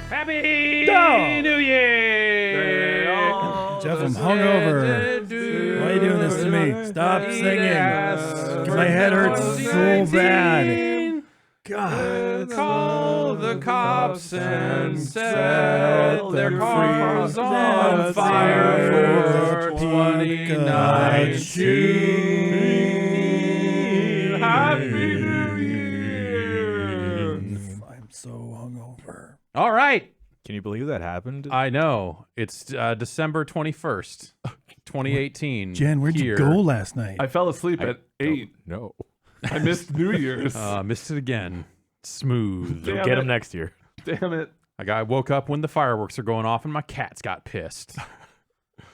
Happy New Year! Jeff, I'm hungover. Why are you doing this to me? Stop singing. My head hurts so bad. God. Call the cops and set their cars on fire for 2019. Happy New Year! I'm so hungover. All right. Can you believe that happened? I know. It's December 21st, 2018. Jen, where'd you go last night? I fell asleep at 8. No. I missed New Year's. Missed it again. Smooth. Damn Get it. him next year. Damn it. I woke up when the fireworks are going off and my cats got pissed.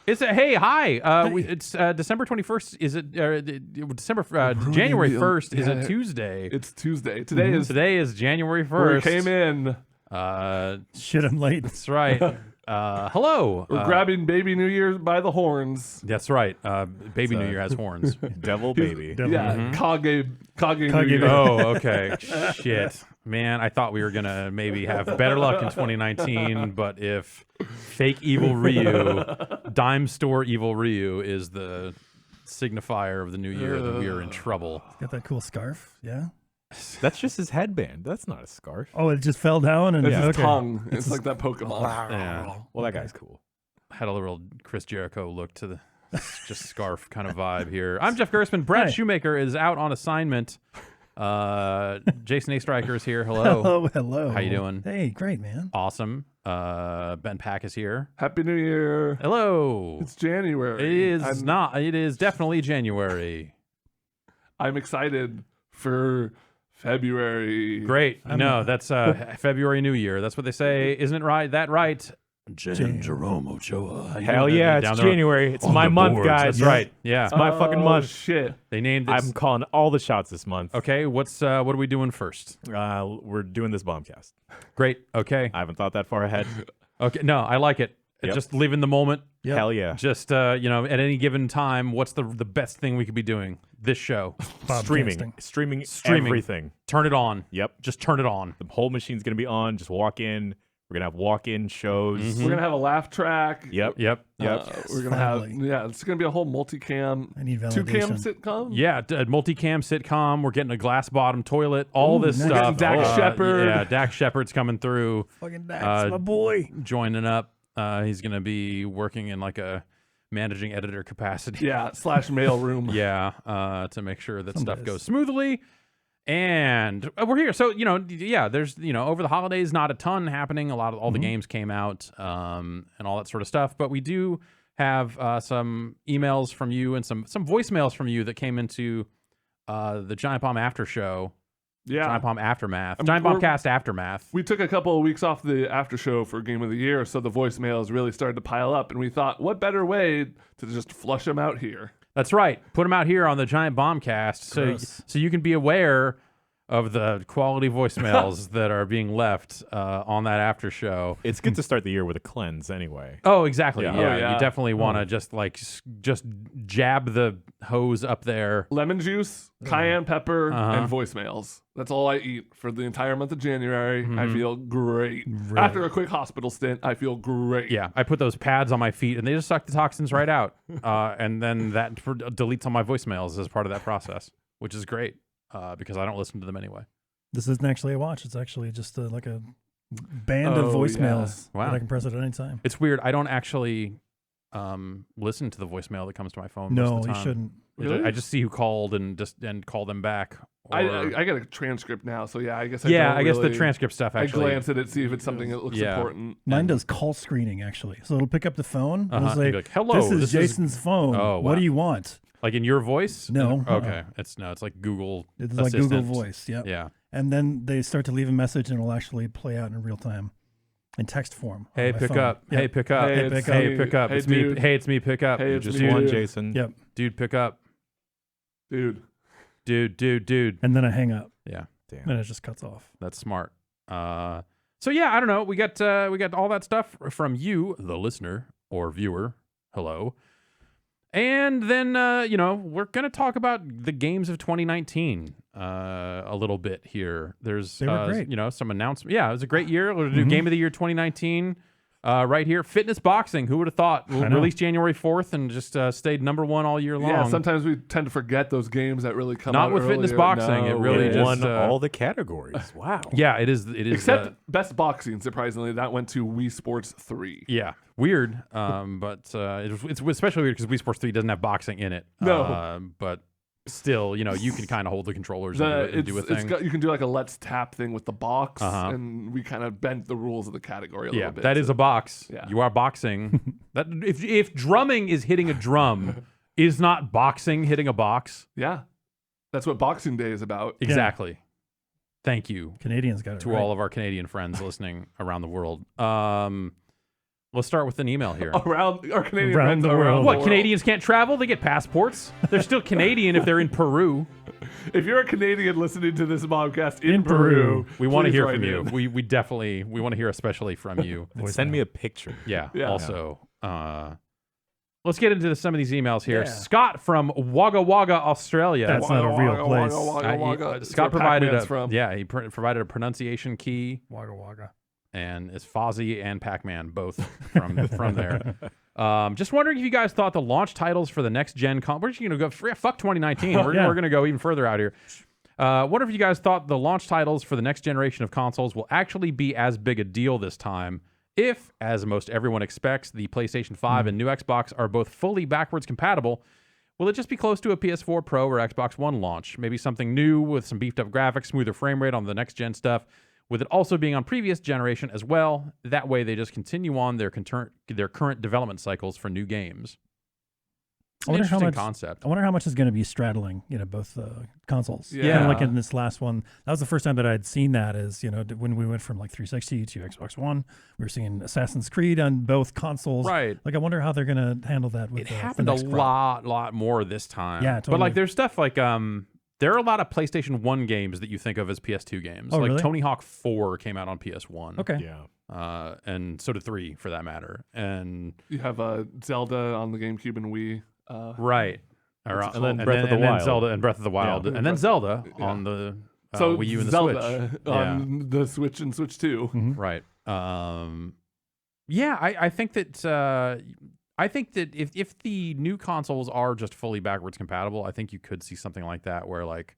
It's hi. It's December 21st. Is it January 1st? Is it Tuesday? It's Tuesday. Today is January 1st. where we came in. Shit, I'm late. That's right. Hello. We're grabbing baby New Year by the horns. That's right. Baby New Year has horns. Devil baby. Yeah, Kage New Kage Year. Oh, okay. Shit. Man, I thought we were going to maybe have better luck in 2019, but if fake evil Ryu, dime store evil Ryu is the signifier of the new year, then we are in trouble. Got that cool scarf? Yeah. That's just his headband. That's not a scarf. Oh, it just fell down and It's his okay. tongue. It's like that Pokemon. Yeah. Well, that guy's cool. Had a little Chris Jericho look to the just scarf kind of vibe here. I'm Jeff Gerstmann. Brett Hi. Shoemaker is out on assignment. Jason A. Stryker is here. Hello. Hello. How you doing? Hey, great, man. Awesome. Ben Pack is here. Happy New Year. Hello. It's January. It is not. It is definitely January. I'm excited for February. Great. No, that's February New Year. That's what they say. Isn't it right? That right? Jerome Ochoa. Hell yeah, it's Down there January. It's on my the month, boards. guys. That's right. Yeah. It's my fucking month. Shit. They named this. I'm calling all the shots this month. Okay. What are we doing first? We're doing this Bombcast. Great. Okay. I haven't thought that far ahead. Okay. No, I like it. Yep. Just live in the moment. Yep. Hell yeah. Just at any given time, what's the best thing we could be doing? This show. Podcasting. Streaming Streaming. everything. Turn it on. Yep. Just turn it on. The whole machine's going to be on. Just walk in. We're going to have walk-in shows. Mm-hmm. We're going to have a laugh track. Yep. Yep. We're going to have, finally. it's going to be a whole multicam, I need two-cam validation. sitcom. Yeah, a multicam sitcom. We're getting a glass bottom toilet. All this nice. stuff. Dax Shepard. Yeah, Dax Shepard's coming through, Fucking Dax, my boy. joining up. He's going to be working in like a managing editor capacity. Yeah, / mailroom. Yeah, to make sure that stuff Somebody's- goes smoothly. And we're here. So, there's, over the holidays, not a ton happening. All the games came out and all that sort of stuff. But we do have some emails from you and some voicemails from you that came into the Giant Bomb After Show. Yeah. Giant Bomb Aftermath. I'm- Giant we're- Bombcast Aftermath. We took a couple of weeks off the after show for Game of the Year, so the voicemails really started to pile up, and we thought, what better way to just flush them out here? That's right. Put them out here on the Giant Bombcast Gross. so you can be aware of the quality voicemails that are being left on that after show. It's good to start the year with a cleanse anyway. Oh, exactly. Yeah. Yeah, Oh, yeah. you definitely want to just jab the hose up there. Lemon juice, cayenne pepper, Uh-huh. and voicemails. That's all I eat for the entire month of January. I feel great. Really? After a quick hospital stint, I feel great. Yeah, I put those pads on my feet and they just suck the toxins right out. And then that deletes all my voicemails as part of that process, which is great because I don't listen to them anyway. This isn't actually a watch. It's actually just like a band of Oh, voicemails yeah. Wow. that I can press at any time. It's weird. I don't actually listen to the voicemail that comes to my phone most No, of the you time. shouldn't. Really? I just see who called and call them back. Or, I got a transcript now, so yeah, I guess I guess the really- transcript stuff actually. I glance at it, see if it's something that looks Yeah. important. Mine does call screening, actually. So it'll pick up the phone. Uh-huh. It'll say, You'd be like, hello, this is Jason's phone. Oh, What wow. do you want? Like in your voice? No. Okay. It's like Google. It's like Google Assistant. Voice. Yep. Yeah. And then they start to leave a message and it'll actually play out in real time in text form. on Hey, my pick phone. up. Yep. Hey, pick up. Hey, it's Hey, me. pick up. Hey, It's dude. me. Hey, it's me. Pick up. Hey, You it's just me. won, Jason. Yep. Dude, pick up. Dude. And then I hang up. Yeah. Damn. And it just cuts off. That's smart. So yeah, I don't know. We got all that stuff from you, the listener or viewer. Hello. And then we're gonna talk about the games of 2019 a little bit here. There's They were great. Some announcement. Yeah, it was a great year. We'll do Game of the Year 2019. Right here, fitness boxing. Who would have thought? Released January 4th and just stayed #1 all year long. Yeah, sometimes we tend to forget those games that really come Not out with earlier. fitness boxing. It really It just won all the categories. Wow. Yeah, it is. Except Best Boxing, surprisingly, that went to Wii Sports 3. Yeah, weird. But it's especially weird because Wii Sports 3 doesn't have boxing in it. No. But still, you can kind of hold the controllers and do a thing. You can do like a let's tap thing with the box, Uh-huh. and we kind of bent the rules of the category a little bit. That is a box. Yeah. You are boxing. That if drumming is hitting a drum, is not boxing hitting a box? Yeah. That's what Boxing Day is about. Exactly. Thank you Canadians got it to right. all of our Canadian friends listening around the world. Let's start with an email here. Around our Canadian Around friends the around world. the What, world. Canadians can't travel? They get passports. They're still Canadian if they're in Peru. If you're a Canadian listening to this podcast in In Peru, Peru, We want to please hear write from you. in. We definitely want to hear especially from you. Send me a picture. Yeah. Yeah. Also, let's get into some of these emails here. Yeah. Scott from Wagga Wagga, Australia. That's not a real place. Scott provided from. he provided a pronunciation key, Wagga Wagga. and it's Fozzie and Pac-Man both from there. Just wondering if you guys thought the launch titles for the next gen we're just gonna go fuck 2019. We're gonna go even further out here. Wonder if you guys thought the launch titles for the next generation of consoles will actually be as big a deal this time. If, as most everyone expects, the PlayStation 5 and new Xbox are both fully backwards compatible, will it just be close to a PS4 Pro or Xbox One launch? Maybe something new with some beefed up graphics, smoother frame rate on the next gen stuff, with it also being on previous generation as well. That way they just continue on their current development cycles for new games. It's an interesting concept. I wonder how much is going to be straddling, both consoles. Yeah. Kind of like in this last one. That was the first time that I'd seen that is, when we went from like 360 to Xbox One, we were seeing Assassin's Creed on both consoles. Right. Like, I wonder how they're going to handle that with It the happened a next crop. lot more this time. Yeah, But like totally. there's stuff like there are a lot of PlayStation 1 games that you think of as PS2 games. Oh, like really? Tony Hawk 4 came out on PS1. Okay. Yeah. And so did 3 for that matter. And You have Zelda on the GameCube and Wii. right. And then Breath of the and then Wild. Zelda and Breath of the Wild. And then Zelda on the So Wii U and the Zelda Switch. on the Switch and Switch 2. Right. Yeah, I think that if the new consoles are just fully backwards compatible, I think you could see something like that where like,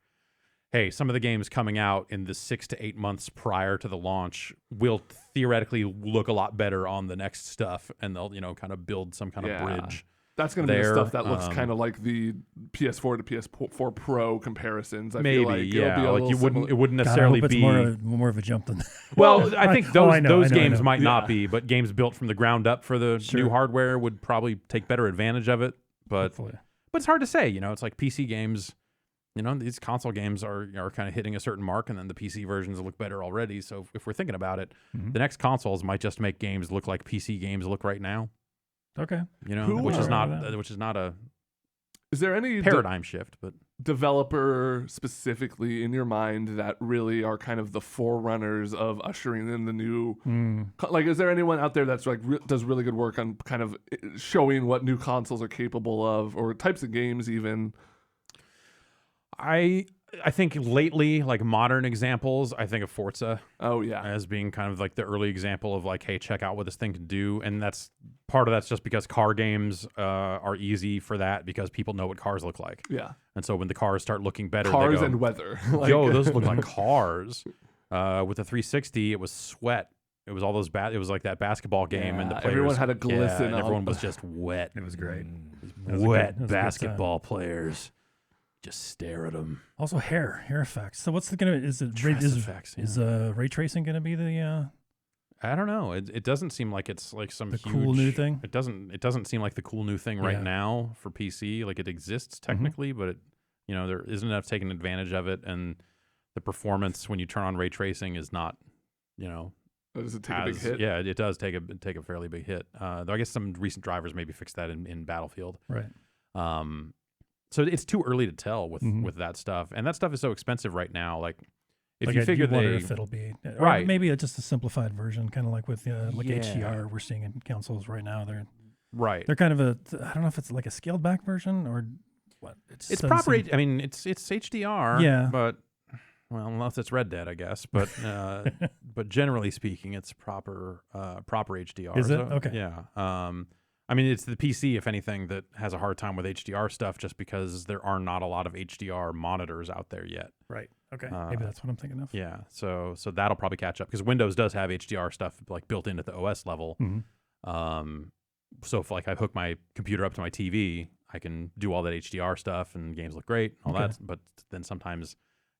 hey, some of the games coming out in the 6 to 8 months prior to the launch will theoretically look a lot better on the next stuff, and they'll kind of build some kind of bridge. That's going to be the there, stuff that looks kind of like the PS4 to PS4 Pro comparisons. I Maybe, feel like yeah. it'll be a Like little you wouldn't, similar. it wouldn't God, I necessarily hope it's be more of a jump than that. Well, I think I know, those I games know. might not Yeah. be, but games built from the ground up for the Sure. new hardware would probably take better advantage of it. But Hopefully. it's hard to say. It's like PC games. These console games are kind of hitting a certain mark, and then the PC versions look better already. So if we're thinking about it, the next consoles might just make games look like PC games look right now. Okay. Which is Alright not with that. a Is there any paradigm shift, but developer specifically in your mind that really are kind of the forerunners of ushering in the new? Like, is there anyone out there that's like does really good work on kind of showing what new consoles are capable of, or types of games even? I think lately, like modern examples, I think of Forza Oh yeah, as being kind of like the early example of like, hey, check out what this thing can do. And that's part of that's just because car games are easy for that because people know what cars look like. yeah. And so when the cars start looking better, Cars they go, and weather. Like, yo, those look like cars. With the 360, it was sweat. It was all those it was like that basketball game, and the Yeah, players, everyone had a glisten and on. everyone was just wet. It was great. Wet it was a good basketball players. Just stare at them. Also, hair effects. So what's is it Dress effects, is ray tracing going to be the I don't know. It doesn't seem like it's like some The huge, cool new thing? It doesn't seem like the cool new thing right Yeah. now for PC. Like it exists technically, but it, there isn't enough taking advantage of it, and the performance when you turn on ray tracing is not, does it take a big hit? Yeah, it does take a fairly big hit. Though I guess some recent drivers maybe fixed that in Battlefield. right? So it's too early to tell with that stuff, and that stuff is so expensive right now. Like, if Like you I figure do wonder they if it'll be Right. or maybe just a simplified version, kind of like with like Yeah. HDR we're seeing in consoles right now. right, They're kind of I don't know if it's like a scaled back version or what. it's doesn't proper. seem- I mean, it's HDR. Yeah. but well, unless it's Red Dead, I guess. But but generally speaking, it's proper HDR. Is it? So, Okay. Yeah. I mean, it's the PC, if anything, that has a hard time with HDR stuff, just because there are not a lot of HDR monitors out there yet. Right. Okay. Maybe that's what I'm thinking of. Yeah, so that'll probably catch up because Windows does have HDR stuff like built in at the OS level. So if like I hook my computer up to my TV, I can do all that HDR stuff and games look great, all that. But then sometimes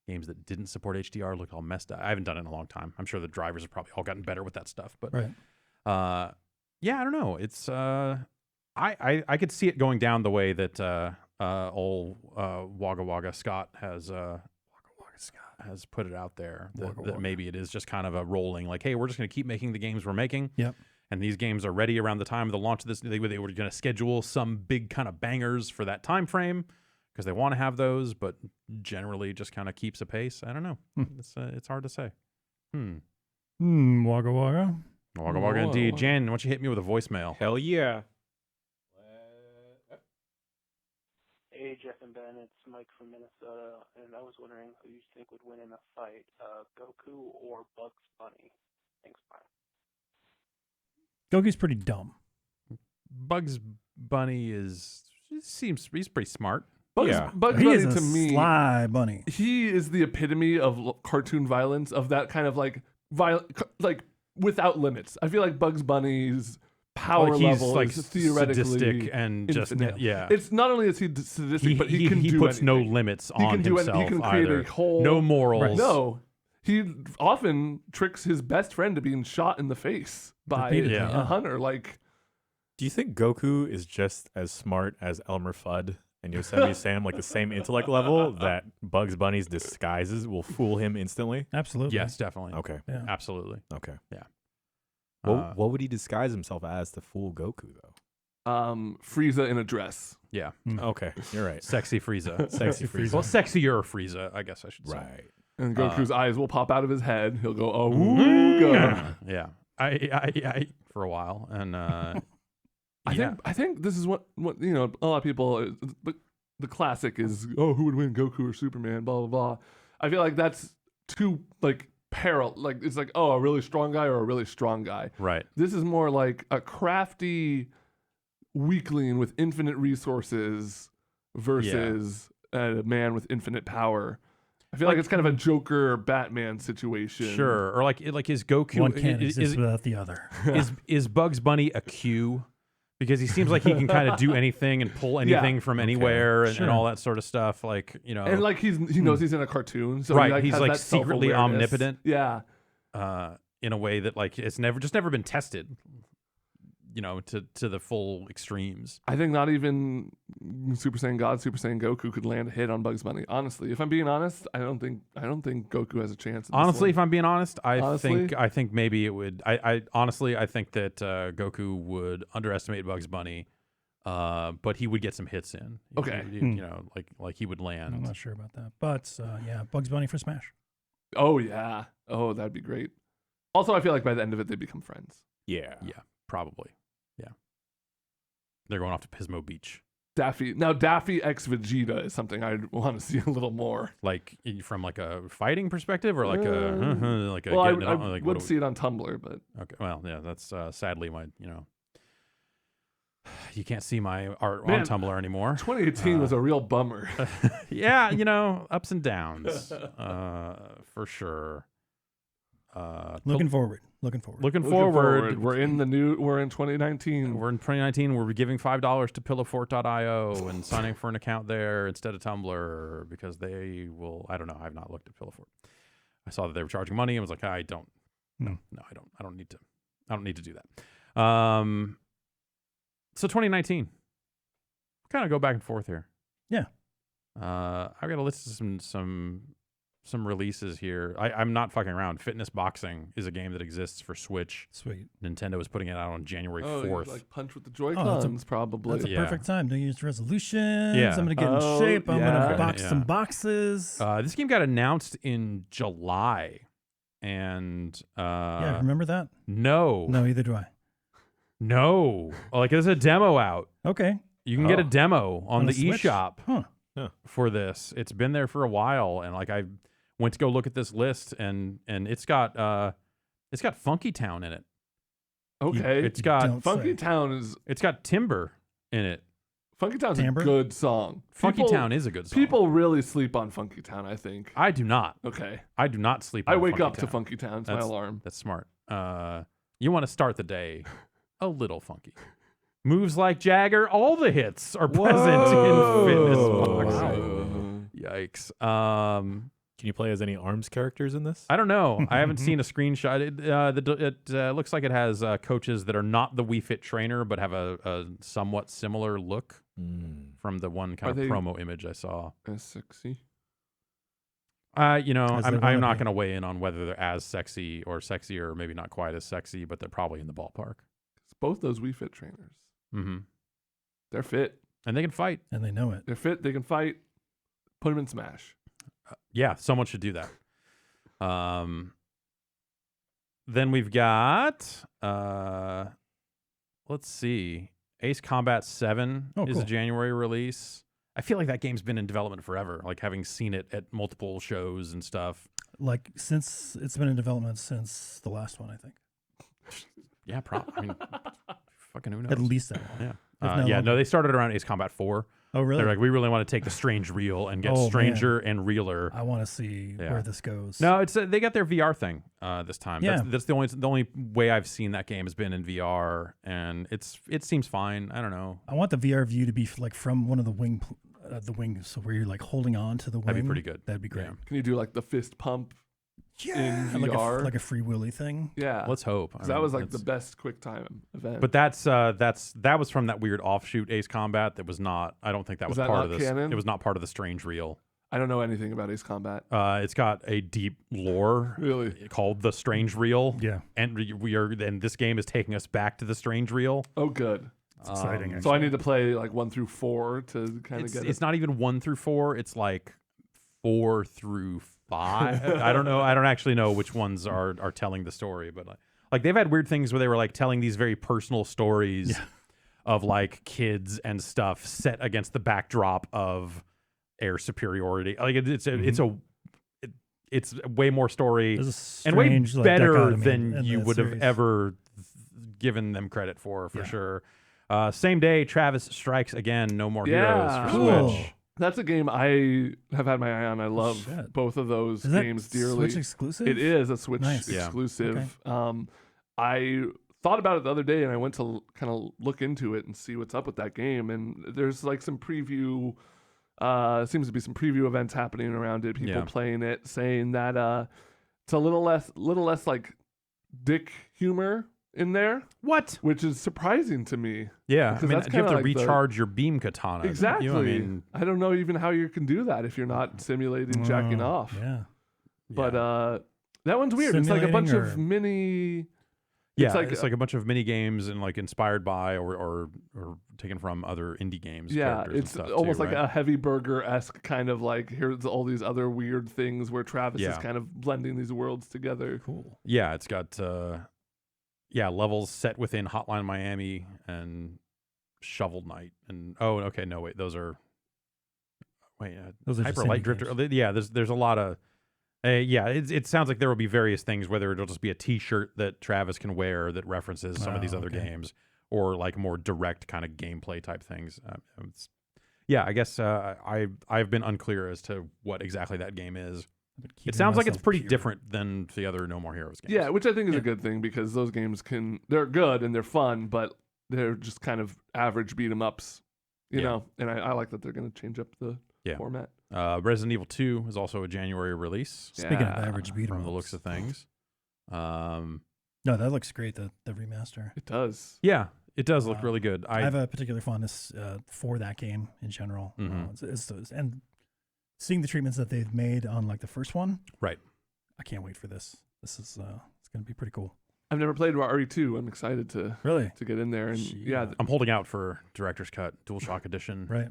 games that didn't support HDR look all messed up. I haven't done it in a long time. I'm sure the drivers have probably all gotten better with that stuff. But Right. yeah, I don't know. It's I could see it going down the way that old Wagga Wagga Scott has put it out there. That maybe it is just kind of a rolling, like, hey, we're just going to keep making the games we're making. Yep. And these games are ready around the time of the launch of this. They were going to schedule some big kind of bangers for that time frame because they want to have those, but generally just kind of keeps a pace. I don't know. It's hard to say. Wagga Wagga. Wagga Wagga indeed. Jan, why don't you hit me with a voicemail? Hell yeah. Hey, Jeff and Ben, it's Mike from Minnesota, and I was wondering who you think would win in a fight, Goku or Bugs Bunny? Thanks, bye. Goku's pretty dumb. Bugs Bunny he's pretty smart. Bugs He Bunny is a to me, sly bunny. he is the epitome of cartoon violence, of that kind of like like without limits. I feel like Bugs Bunny's power Like he's level like is theoretically sadistic and just infinite. yeah. It's not only is he sadistic, but he can do puts no anything. limits He on can do himself he can create either. a whole No morals. No, he often tricks his best friend to being shot in the face by Repeatedly, a yeah. hunter. Like, Do you think Goku is just as smart as Elmer Fudd and Yosemite Sam, like the same intellect level that Bugs Bunny's disguises will fool him instantly? Absolutely. Yes, definitely. Okay. Yeah. Absolutely. Okay. Yeah. What would he disguise himself as to fool Goku though? Frieza in a dress. Yeah. Okay, you're right. Sexy Frieza. Sexy Frieza. Well, sexier Frieza, I guess I should say. Right. And Goku's eyes will pop out of his head. He'll go, oh, ooga. Yeah. I for a while, and I think this is what you know. A lot of people, the classic is, oh, who would win, Goku or Superman? Blah blah blah. I feel like that's too like like it's like, oh, a really strong guy or a really strong guy. right. This is more like a crafty weakling with infinite resources versus a man with infinite power. I feel like it's kind of a Joker or Batman situation. Sure. Or like is Goku One can't is, exist without the other. is Bugs Bunny a Q? Because he seems like he can kind of do anything and pull anything from anywhere and Sure. all that sort of stuff. Like, you know, And like he knows he's in a cartoon, so Right, he he's, has like, that secretly self-awareness. omnipotent. Yeah, in a way that like it's never been tested, you know, to the full extremes. I think not even Super Saiyan God, Super Saiyan Goku could land a hit on Bugs Bunny. Honestly, if I'm being honest, I don't think Goku has a chance. Honestly, if I'm being honest, Honestly? I think maybe it would. I honestly I think that Goku would underestimate Bugs Bunny, but he would get some hits in. Okay. you know, like he would land. I'm not sure about that. But yeah, Bugs Bunny for Smash. Oh yeah, oh that'd be great. Also, I feel like by the end of it, they become friends. Yeah. Yeah, probably. Yeah, they're going off to Pismo Beach. Daffy x Vegeta is something I'd want to see a little more. Like from like a fighting perspective, or like a like a. Well, I getting it on, like, would see it on Tumblr, but Okay, well, yeah, that's sadly my you can't see my art Man, on Tumblr anymore. 2018 was a real bummer. Yeah, ups and downs, for sure. Looking forward. Looking Looking forward. We're in 2019. We're in 2019. We're giving $5 to Pillowfort.io and signing for an account there instead of Tumblr because they will. I don't know. I've not looked at Pillowfort. I saw that they were charging money and was like, I don't. No, I don't need to. I don't need to do that. So 2019. Kind of go back and forth here. Yeah. I've got a list of some some releases here. I'm not fucking around. Fitness Boxing is a game that exists for Switch. Sweet. Nintendo is putting it out on January 4th. Like punch with the Joy-Cons, probably. That's a perfect time. New Year's resolutions. Yeah. I'm gonna get in shape. I'm gonna box Yeah. some boxes. This game got announced in July, and yeah, remember that? no, No, either do I. no, like there's a demo out. Okay. You can get a demo on the Switch? eShop Huh. for this. It's been there for a while, and like I went to go look at this list, and it's got Funky Town in it. Okay. It's got Don't Funky say. Town is it's got Timber in it. Funky Town's Timbre? a good song. Funky People- Town is a good song. People really sleep on Funky Town, I think. I do not. Okay. I do not sleep. I on wake Funky up to Town. Funky Town. It's my That's- alarm. That's smart. You want to start the day a little funky. Moves like Jagger. All the hits are present in Fitness Boxing. Yikes. Can you play as any ARMS characters in this? I don't know. I haven't seen a screenshot. It looks like it has coaches that are not the Wii Fit trainer, but have a somewhat similar look from the one kind Are of they- promo image I saw. As sexy. As they I'm wanna not be. going to weigh in on whether they're as sexy or sexier, or maybe not quite as sexy, but they're probably in the ballpark. It's both those Wii Fit trainers. Mm-hmm. They're fit. And they can fight. And they know it. They're fit. They can fight. Put them in Smash. Yeah, someone should do that. Then we've got, let's see, Ace Combat 7 Oh, is a cool. January release. I feel like that game's been in development forever, like having seen it at multiple shows and stuff. Like since it's been in development since the last one, I think. Yeah, I mean, fucking who knows? At least that one. Yeah. not Yeah, longer. no, they started around Ace Combat 4. Oh, really? They're like, we really want to take the strange reel and get Oh, man. stranger and realer. I want to see Yeah. where this goes. No, it's they got their VR thing this time. Yeah. That's the only way I've seen that game has been in VR, and it seems fine. I don't know. I want the VR view to be like from one of the wings, so where you're like holding on to the wing. That'd be pretty good. That'd be great. Yeah. Can you do like the fist pump in Like VR? like a free willy thing. Yeah. Let's hope. 'Cause that was like the best quick time event. But that was from that weird offshoot Ace Combat. That was not. I don't think that was that part not of this. canon? It was not part of the strange reel. I don't know anything about Ace Combat. It's got a deep lore Really? called the strange reel. Yeah. And and this game is taking us back to the strange reel. Oh, good. It's exciting. Um, So I actually. need to play like 1 through 4 to kind of get It's it. not even 1 through 4. It's like 4 through 5. I don't know. I don't actually know which ones are telling the story, but like they've had weird things where they were like telling these very personal stories of like kids and stuff set against the backdrop of air superiority. Like it's way more story There's a and way strange, like, better dichotomy than in you that would have series. ever given them credit for Yeah. sure. Same day, Travis strikes again. No More Yeah. Heroes for Cool. Switch. That's a game I have had my eye on. I love Shit. both of those Is that games dearly. Switch exclusive? It is a Switch Nice. Yeah. exclusive. I thought about it the other day, and I went to kind of look into it and see what's up with that game. And there's like some preview. Seems to be some preview events happening around it. People Yeah. playing it, saying that it's a little less like dick humor in there, What? which is surprising to me. Yeah, I Because mean, that's you have kinda to like the- recharge your beam katana. Exactly. You know what I mean, I don't know even how you can do that if you're not simulating jacking Oh, off. Yeah. But yeah. that one's weird. It's like a bunch Simulating of mini. Yeah, it's it's like a bunch of mini games and like inspired by or taken from other indie games. Yeah, characters and it's stuff almost too, like right? a Heavy Burger esque kind of like here's all these other weird things where Travis is Yeah. kind of blending these worlds together. Cool. Yeah, it's got levels set within Hotline Miami and Shovel Knight and those are Those are just Hyper Light indie Drifter. games. Yeah, there's a lot of it sounds like there will be various things, whether it'll just be a T-shirt that Travis can wear that references some of these other okay. games, or like more direct kind of gameplay type things. I guess I've been unclear as to what exactly that game is. It sounds like it's pretty different than the other No More Heroes games. Yeah, which I think is Yeah. a good thing because those games they're good and they're fun, but they're just kind of average beat 'em ups, you Yeah. know. And I like that they're going to change up the format. Resident Evil 2 is also a January release. Speaking Yeah. of average beat 'em from the ups. looks of things. No, that looks great. The remaster. It does. Yeah, it does look Wow. really good. I have a particular fondness for that game in general. Mhm. And seeing the treatments that they've made on like the first one, Right. I can't wait for this. This is it's gonna be pretty cool. I've never played RE2. I'm excited to Really? get in there and yeah, I'm holding out for Director's Cut, DualShock Edition. Right.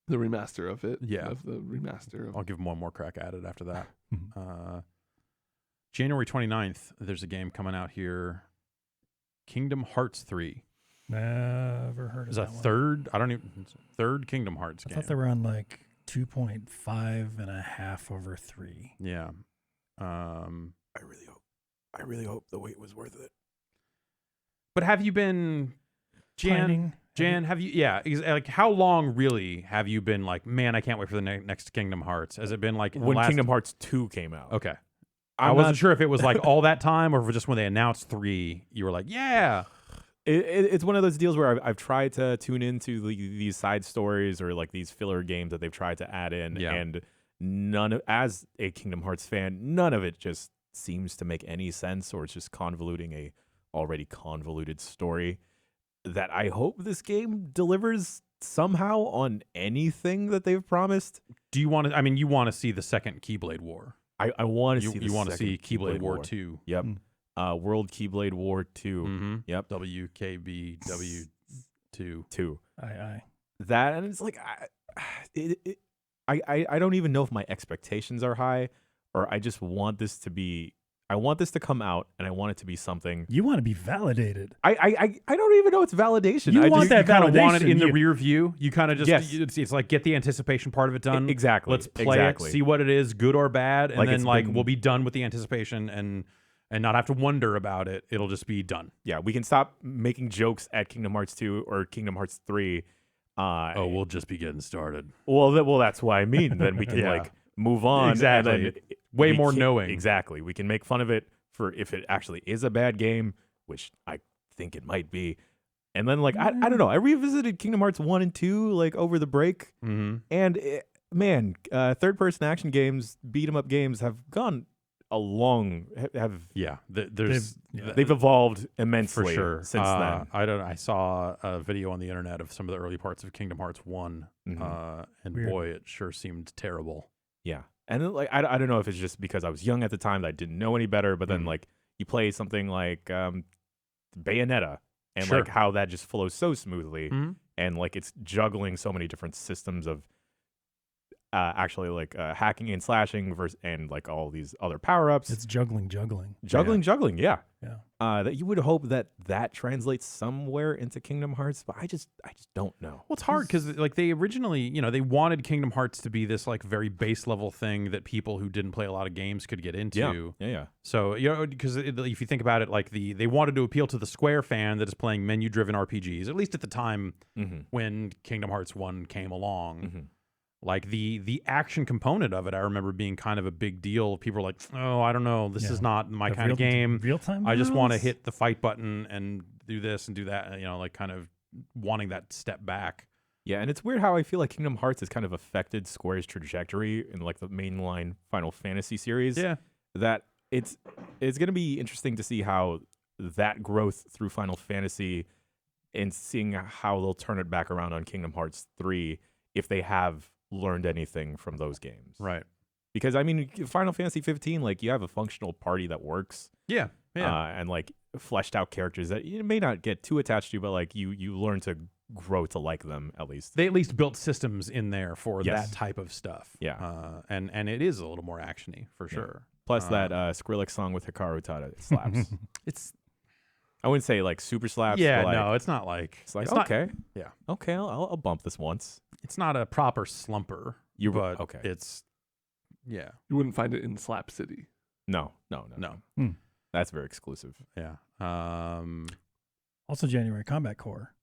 the remaster of it. Yeah. Of the remaster. Of I'll give one more crack at it after that. January 29th, there's a game coming out here, Kingdom Hearts 3. Never heard of Is that a one. third Kingdom Hearts I game. thought they were on like 2.5 over 3. Yeah. I really hope the wait was worth it. But have you been, Jan, have you, like how long really have you been like, man, I can't wait for the next Kingdom Hearts? Has it been like When Kingdom Hearts 2 came out. Okay. I wasn't sure if it was like all that time or if it was just when they announced 3, you were like, yeah. It's one of those deals where I've tried to tune into these side stories or like these filler games that they've tried to add in, and as a Kingdom Hearts fan, none of it just seems to make any sense, or it's just convoluting a already convoluted story that I hope this game delivers somehow on anything that they've promised. Do you want to, I mean, you want to see the second Keyblade War. I want to see you want to see Keyblade War 2. Yep. World Keyblade War 2. Mm-hmm. Yep. WKBW 2. Aye. That, and it's like I don't even know if my expectations are high, or I just want this to be. I want this to come out, and I want it to be something. You want to be validated. I don't even know it's validation. You I want just, that You kind of want it validation, in the you- rear view. You kind of just, Yes. it's like get the anticipation part of it done. Exactly. Let's play it, see what it is, good or bad, and Like then it's like been- we'll be done with the anticipation and not have to wonder about it. It'll just be done. Yeah, we can stop making jokes at Kingdom Hearts 2 or Kingdom Hearts 3. We'll just be getting started. Well, that's what I mean. Then we can Yeah. like move on. Exactly. And then Way we more can- knowing. Exactly. We can make fun of it for if it actually is a bad game, which I think it might be. And then like I don't know. I revisited Kingdom Hearts 1 and 2 like over the break, Mm-hmm. and third-person action games, beat 'em up games have gone Yeah, there's they've evolved immensely for sure since then. I saw a video on the internet of some of the early parts of Kingdom Hearts 1, Mhm. and Weird. boy, it sure seemed terrible. Yeah. And then, like I don't know if it's just because I was young at the time that I didn't know any better, but then like you play something like Bayonetta, and Sure. like how that just flows so smoothly, Mhm. and like it's juggling so many different systems of actually like hacking and slashing and like all these other power-ups. It's juggling. juggling, Yeah. that you would hope that translates somewhere into Kingdom Hearts, but I just don't know. Well, it's hard because like they originally, they wanted Kingdom Hearts to be this like very base level thing that people who didn't play a lot of games could get into. Yeah. So because if you think about it, like they wanted to appeal to the Square fan that is playing menu-driven RPGs, at least at the time Mm-hmm. when Kingdom Hearts 1 came along. Mm-hmm. Like the action component of it, I remember being kind of a big deal. People were like, "Oh, I don't know, this is not my kind of game. Real time. I just want to hit the fight button and do this and do that." Like kind of wanting that step back. Yeah, and it's weird how I feel like Kingdom Hearts has kind of affected Square's trajectory in like the mainline Final Fantasy series. Yeah, That it's going to be interesting to see how that growth through Final Fantasy and seeing how they'll turn it back around on Kingdom Hearts 3 if they have learned anything from those games. right. Because I mean, Final Fantasy 15, like you have a functional party that works. Yeah, And like fleshed out characters that you may not get too attached to, but like you learn to grow to like them at least. They at least built systems in there for Yes. that type of stuff. Yeah. And it is a little more actiony for sure. Plus that Skrillex song with Hikaru Tada slaps. It's I wouldn't say like super slaps. yeah, but like, no, it's not like it's like not- okay, yeah. okay, I'll bump this once. It's not a proper slumper. But okay. it's yeah, You wouldn't find it in Slap City. No. no, That's very exclusive. yeah. Also, January Combat Core,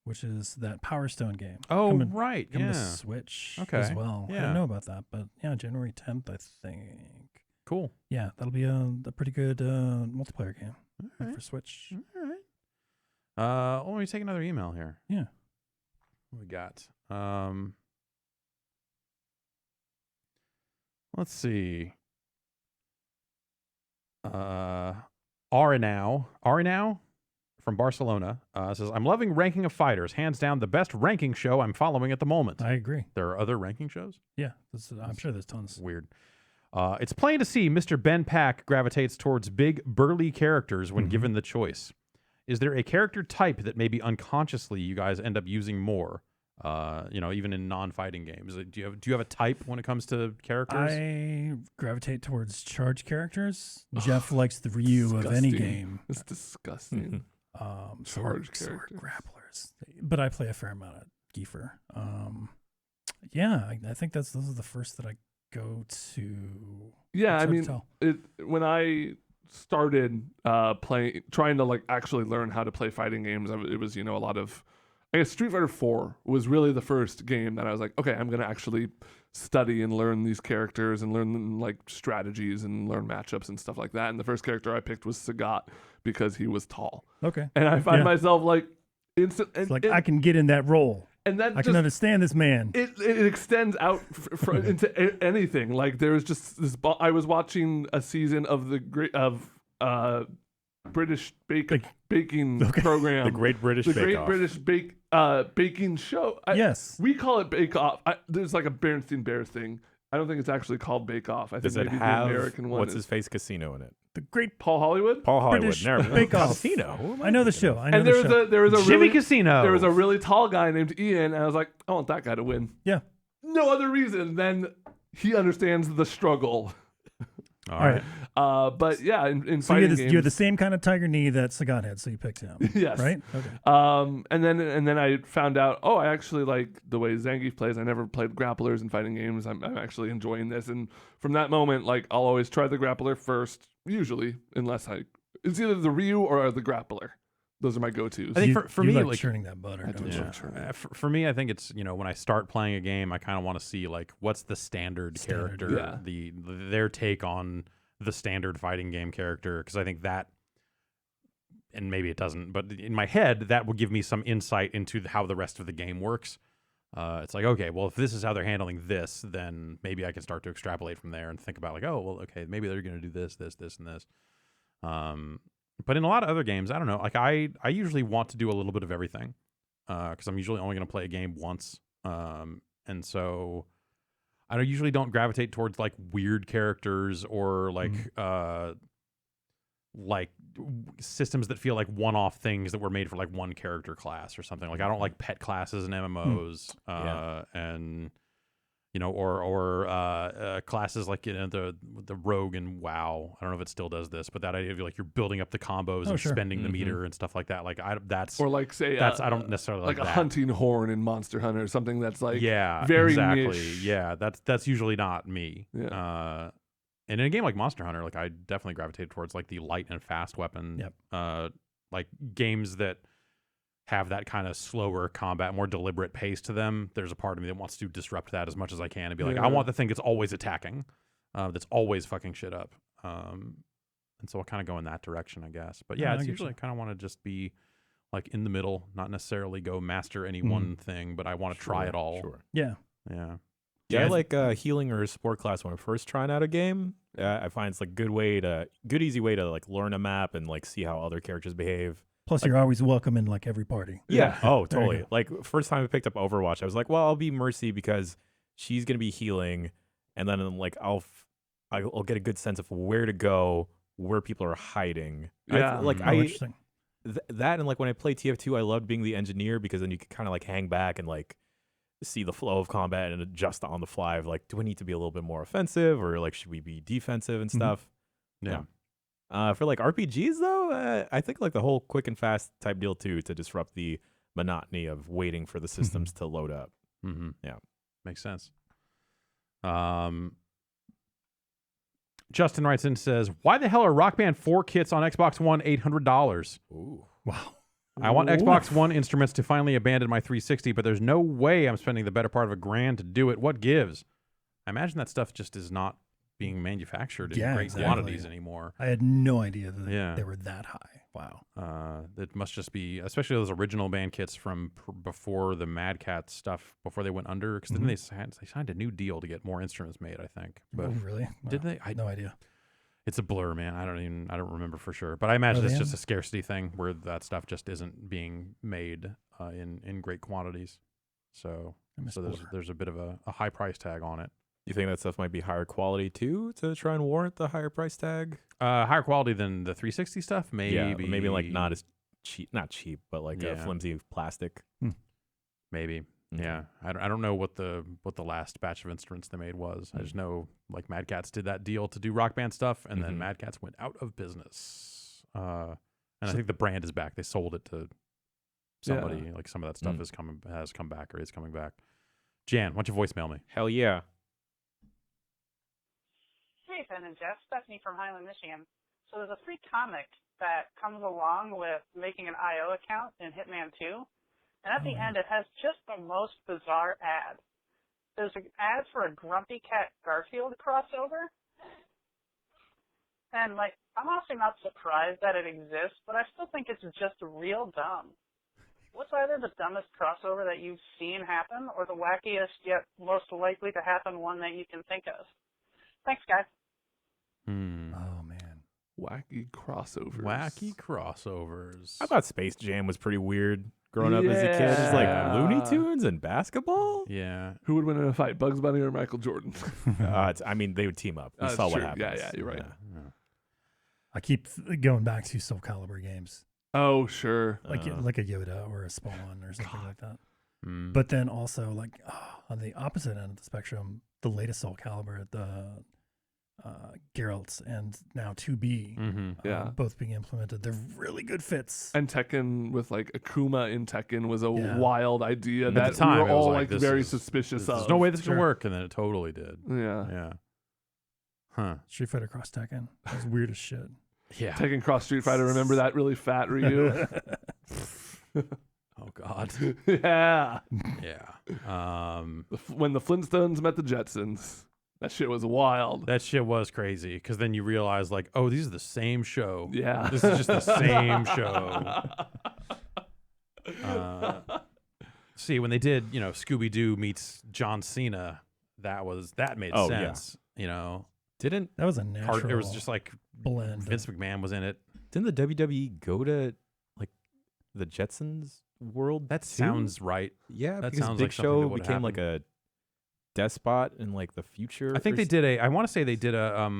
which is that Power Stone game. Oh, coming, right, coming to yeah. Switch Okay, as well. I yeah. didn't know about that, but yeah, January 10th, I think. Cool. Yeah, that'll be a pretty good multiplayer game All for Switch. right. Let me take another email here. Yeah. What we got? Let's see. Arinow from Barcelona says, I'm loving Ranking of Fighters. Hands down the best ranking show I'm following at the moment. I agree. There are other ranking shows? Yeah, I'm sure there's tons. Weird. It's plain to see Mr. Ben Pack gravitates towards big, burly characters when given the choice. Is there a character type that maybe unconsciously you guys end up using more? Even in non-fighting games. Do you have a type when it comes to characters? I gravitate towards charge characters. Jeff likes the Ryu of any game. It's disgusting. Sword characters. grapplers. But I play a fair amount of Giefer. I think those are the first that I go to. Yeah, It's I hard to mean, tell. when I started trying to like actually learn how to play fighting games, it was a lot of, I guess Street Fighter 4 was really the first game that I was like, okay, I'm gonna actually study and learn these characters and learn like strategies and learn matchups and stuff like that. And the first character I picked was Sagat because he was tall. Okay. And I find myself like instant. It's like I can get in that role. And that I can understand this man. It extends out into anything. Like there was just this. I was watching a season of British baking program, The Great British the Bake Great Off. British baking show. Yes. We call it Bake Off. There's like a Berenstain Bears thing. I don't think it's actually called Bake Off. I think Does it maybe have the American one. what's is his face casino in it? The great Paul Hollywood? Paul Hollywood. British Never Bake Off. Casino. Who am I know the thinking show. of? I know And the show. there was a Jimmy really, Casino. There was a really tall guy named Ian, and I was like, I want that guy to win. Yeah. No other reason than he understands the struggle. All right. But yeah, in So fighting games, you're the same kind of tiger knee that Sagat had, so you picked him. Yes. Right? Okay. And then I found out, I actually like the way Zangief plays. I never played grapplers in fighting games. I'm actually enjoying this. And from that moment, like I'll always try the grappler first, usually, unless it's either the Ryu or the grappler. Those are my go-tos. I think for me, like like churning that butter. I don't do you? love churning. For me, I think it's when I start playing a game, I kind of want to see like what's the standard character, yeah. their take on the standard fighting game character, because I think that, and maybe it doesn't, but in my head that will give me some insight into how the rest of the game works. It's like, okay, well, if this is how they're handling this, then maybe I can start to extrapolate from there and think about like, oh, well, okay, maybe they're going to do this, and this. But in a lot of other games, I don't know. Like I usually want to do a little bit of everything, because I'm usually only going to play a game once, and so I usually don't gravitate towards like weird characters or like systems that feel like one-off things that were made for like one character class or something. Like I don't like pet classes in MMOs, and or classes like the rogue and WoW. I don't know if it still does this, but that idea of like you're building up the combos and spending the meter and stuff like that. Like that's or like say I don't necessarily like a that. hunting horn in Monster Hunter, something that's like very exactly niche. Yeah, that's usually not me. Yeah. And in a game like Monster Hunter, like I definitely gravitate towards like the light and fast weapon. Like games that have that kind of slower combat, more deliberate pace to them. There's a part of me that wants to disrupt that as much as I can and be like, I want the thing that's always attacking, that's always fucking shit up. And so I'll kind of go in that direction, I guess. But yeah, it's usually I kind of want to just be like in the middle, not necessarily go master any one thing, but I want to try it all. Sure. Yeah. Yeah, I like healing or a support class when I'm first trying out a game. I find it's like good easy way to like learn a map and like see how other characters behave. Plus, you're always welcome in like every party. Yeah. Oh, There you totally. go. Like first time I picked up Overwatch, I was like, well, I'll be Mercy because she's gonna be healing, and then like I'll get a good sense of where to go, where people are hiding. Yeah. Interesting. That and like when I play TF2, I loved being the engineer because then you could kind of like hang back and like see the flow of combat and adjust on the fly of like, do we need to be a little bit more offensive or like should we be defensive and stuff? Yeah. For like RPGs though, I think like the whole quick and fast type deal too, to disrupt the monotony of waiting for the systems to load up. Mm-hmm. Yeah. Makes sense. Justin writes in and says, why the hell are Rock Band 4 kits on Xbox One $800? Ooh. Wow. I want Xbox One instruments to finally abandon my 360, but there's no way I'm spending the better part of $1,000 to do it. What gives? I imagine that stuff just is not being manufactured in great quantities anymore. I had no idea that they were that high. Wow. It must just be, especially those original band kits from before the Mad Cat stuff, before they went under, because then they signed a new deal to get more instruments made, I think. But really? did they? No idea. It's a blur, man. I don't remember for sure, but I imagine it's just a scarcity thing where that stuff just isn't being made in great quantities. So there's a bit of a high price tag on it. You think that stuff might be higher quality too to try and warrant the higher price tag? Higher quality than the 360 stuff, maybe. Yeah, maybe like not as cheap, not cheap, but like a flimsy plastic. Maybe. Yeah, I don't know what the last batch of instruments they made was. I just know like Mad Catz did that deal to do Rock Band stuff, and then Mad Catz went out of business. And I think the brand is back. They sold it to somebody. Like some of that stuff has come back or is coming back. Jan, why don't you voicemail me? Hell yeah. Hey, Finn and Jeff. Stephanie from Highland, Michigan. So there's a free comic that comes along with making an IO account in Hitman 2. And at the end, it has just the most bizarre ad. There's an ad for a Grumpy Cat Garfield crossover. And, like, I'm honestly not surprised that it exists, but I still think it's just real dumb. What's either the dumbest crossover that you've seen happen or the wackiest yet most likely to happen one that you can think of? Thanks, guys. Oh, man. Wacky crossovers. Wacky crossovers. I thought Space Jam was pretty weird growing up as a kid. It's like Looney Tunes and basketball. Yeah. Who would win in a fight, Bugs Bunny or Michael Jordan? I mean, they would team up. We saw what happened. Yeah, you're right. Yeah. I keep going back to Soul Calibur games. Oh, sure. Like a Yoda or a Spawn or something like that. Mm. But then also, like, on the opposite end of the spectrum, the latest Soul Calibur, the Geralt's and now 2B, both being implemented. They're really good fits. And Tekken with like Akuma in Tekken was a wild idea At that the time, we were it was all like, like very suspicious of. There's no way this can work, and then it totally did. Yeah. Yeah. Huh. Street Fighter Cross Tekken. That was weird as shit. Yeah. Tekken Cross Street Fighter. Remember that really fat Ryu? Oh God. Yeah. Yeah. When the Flintstones met the Jetsons. That shit was wild. That shit was crazy because then you realize, like, oh, these are the same show. Yeah. This is just the same show. See, when they did, Scooby Doo meets John Cena, that made sense. That was a natural. It was just like blend. Vince McMahon was in it. Didn't the WWE go to like the Jetsons world? That sounds right. Yeah, that because sounds Big like something that Show would became happen. like a despot in like the future. I think they did I want to say they did a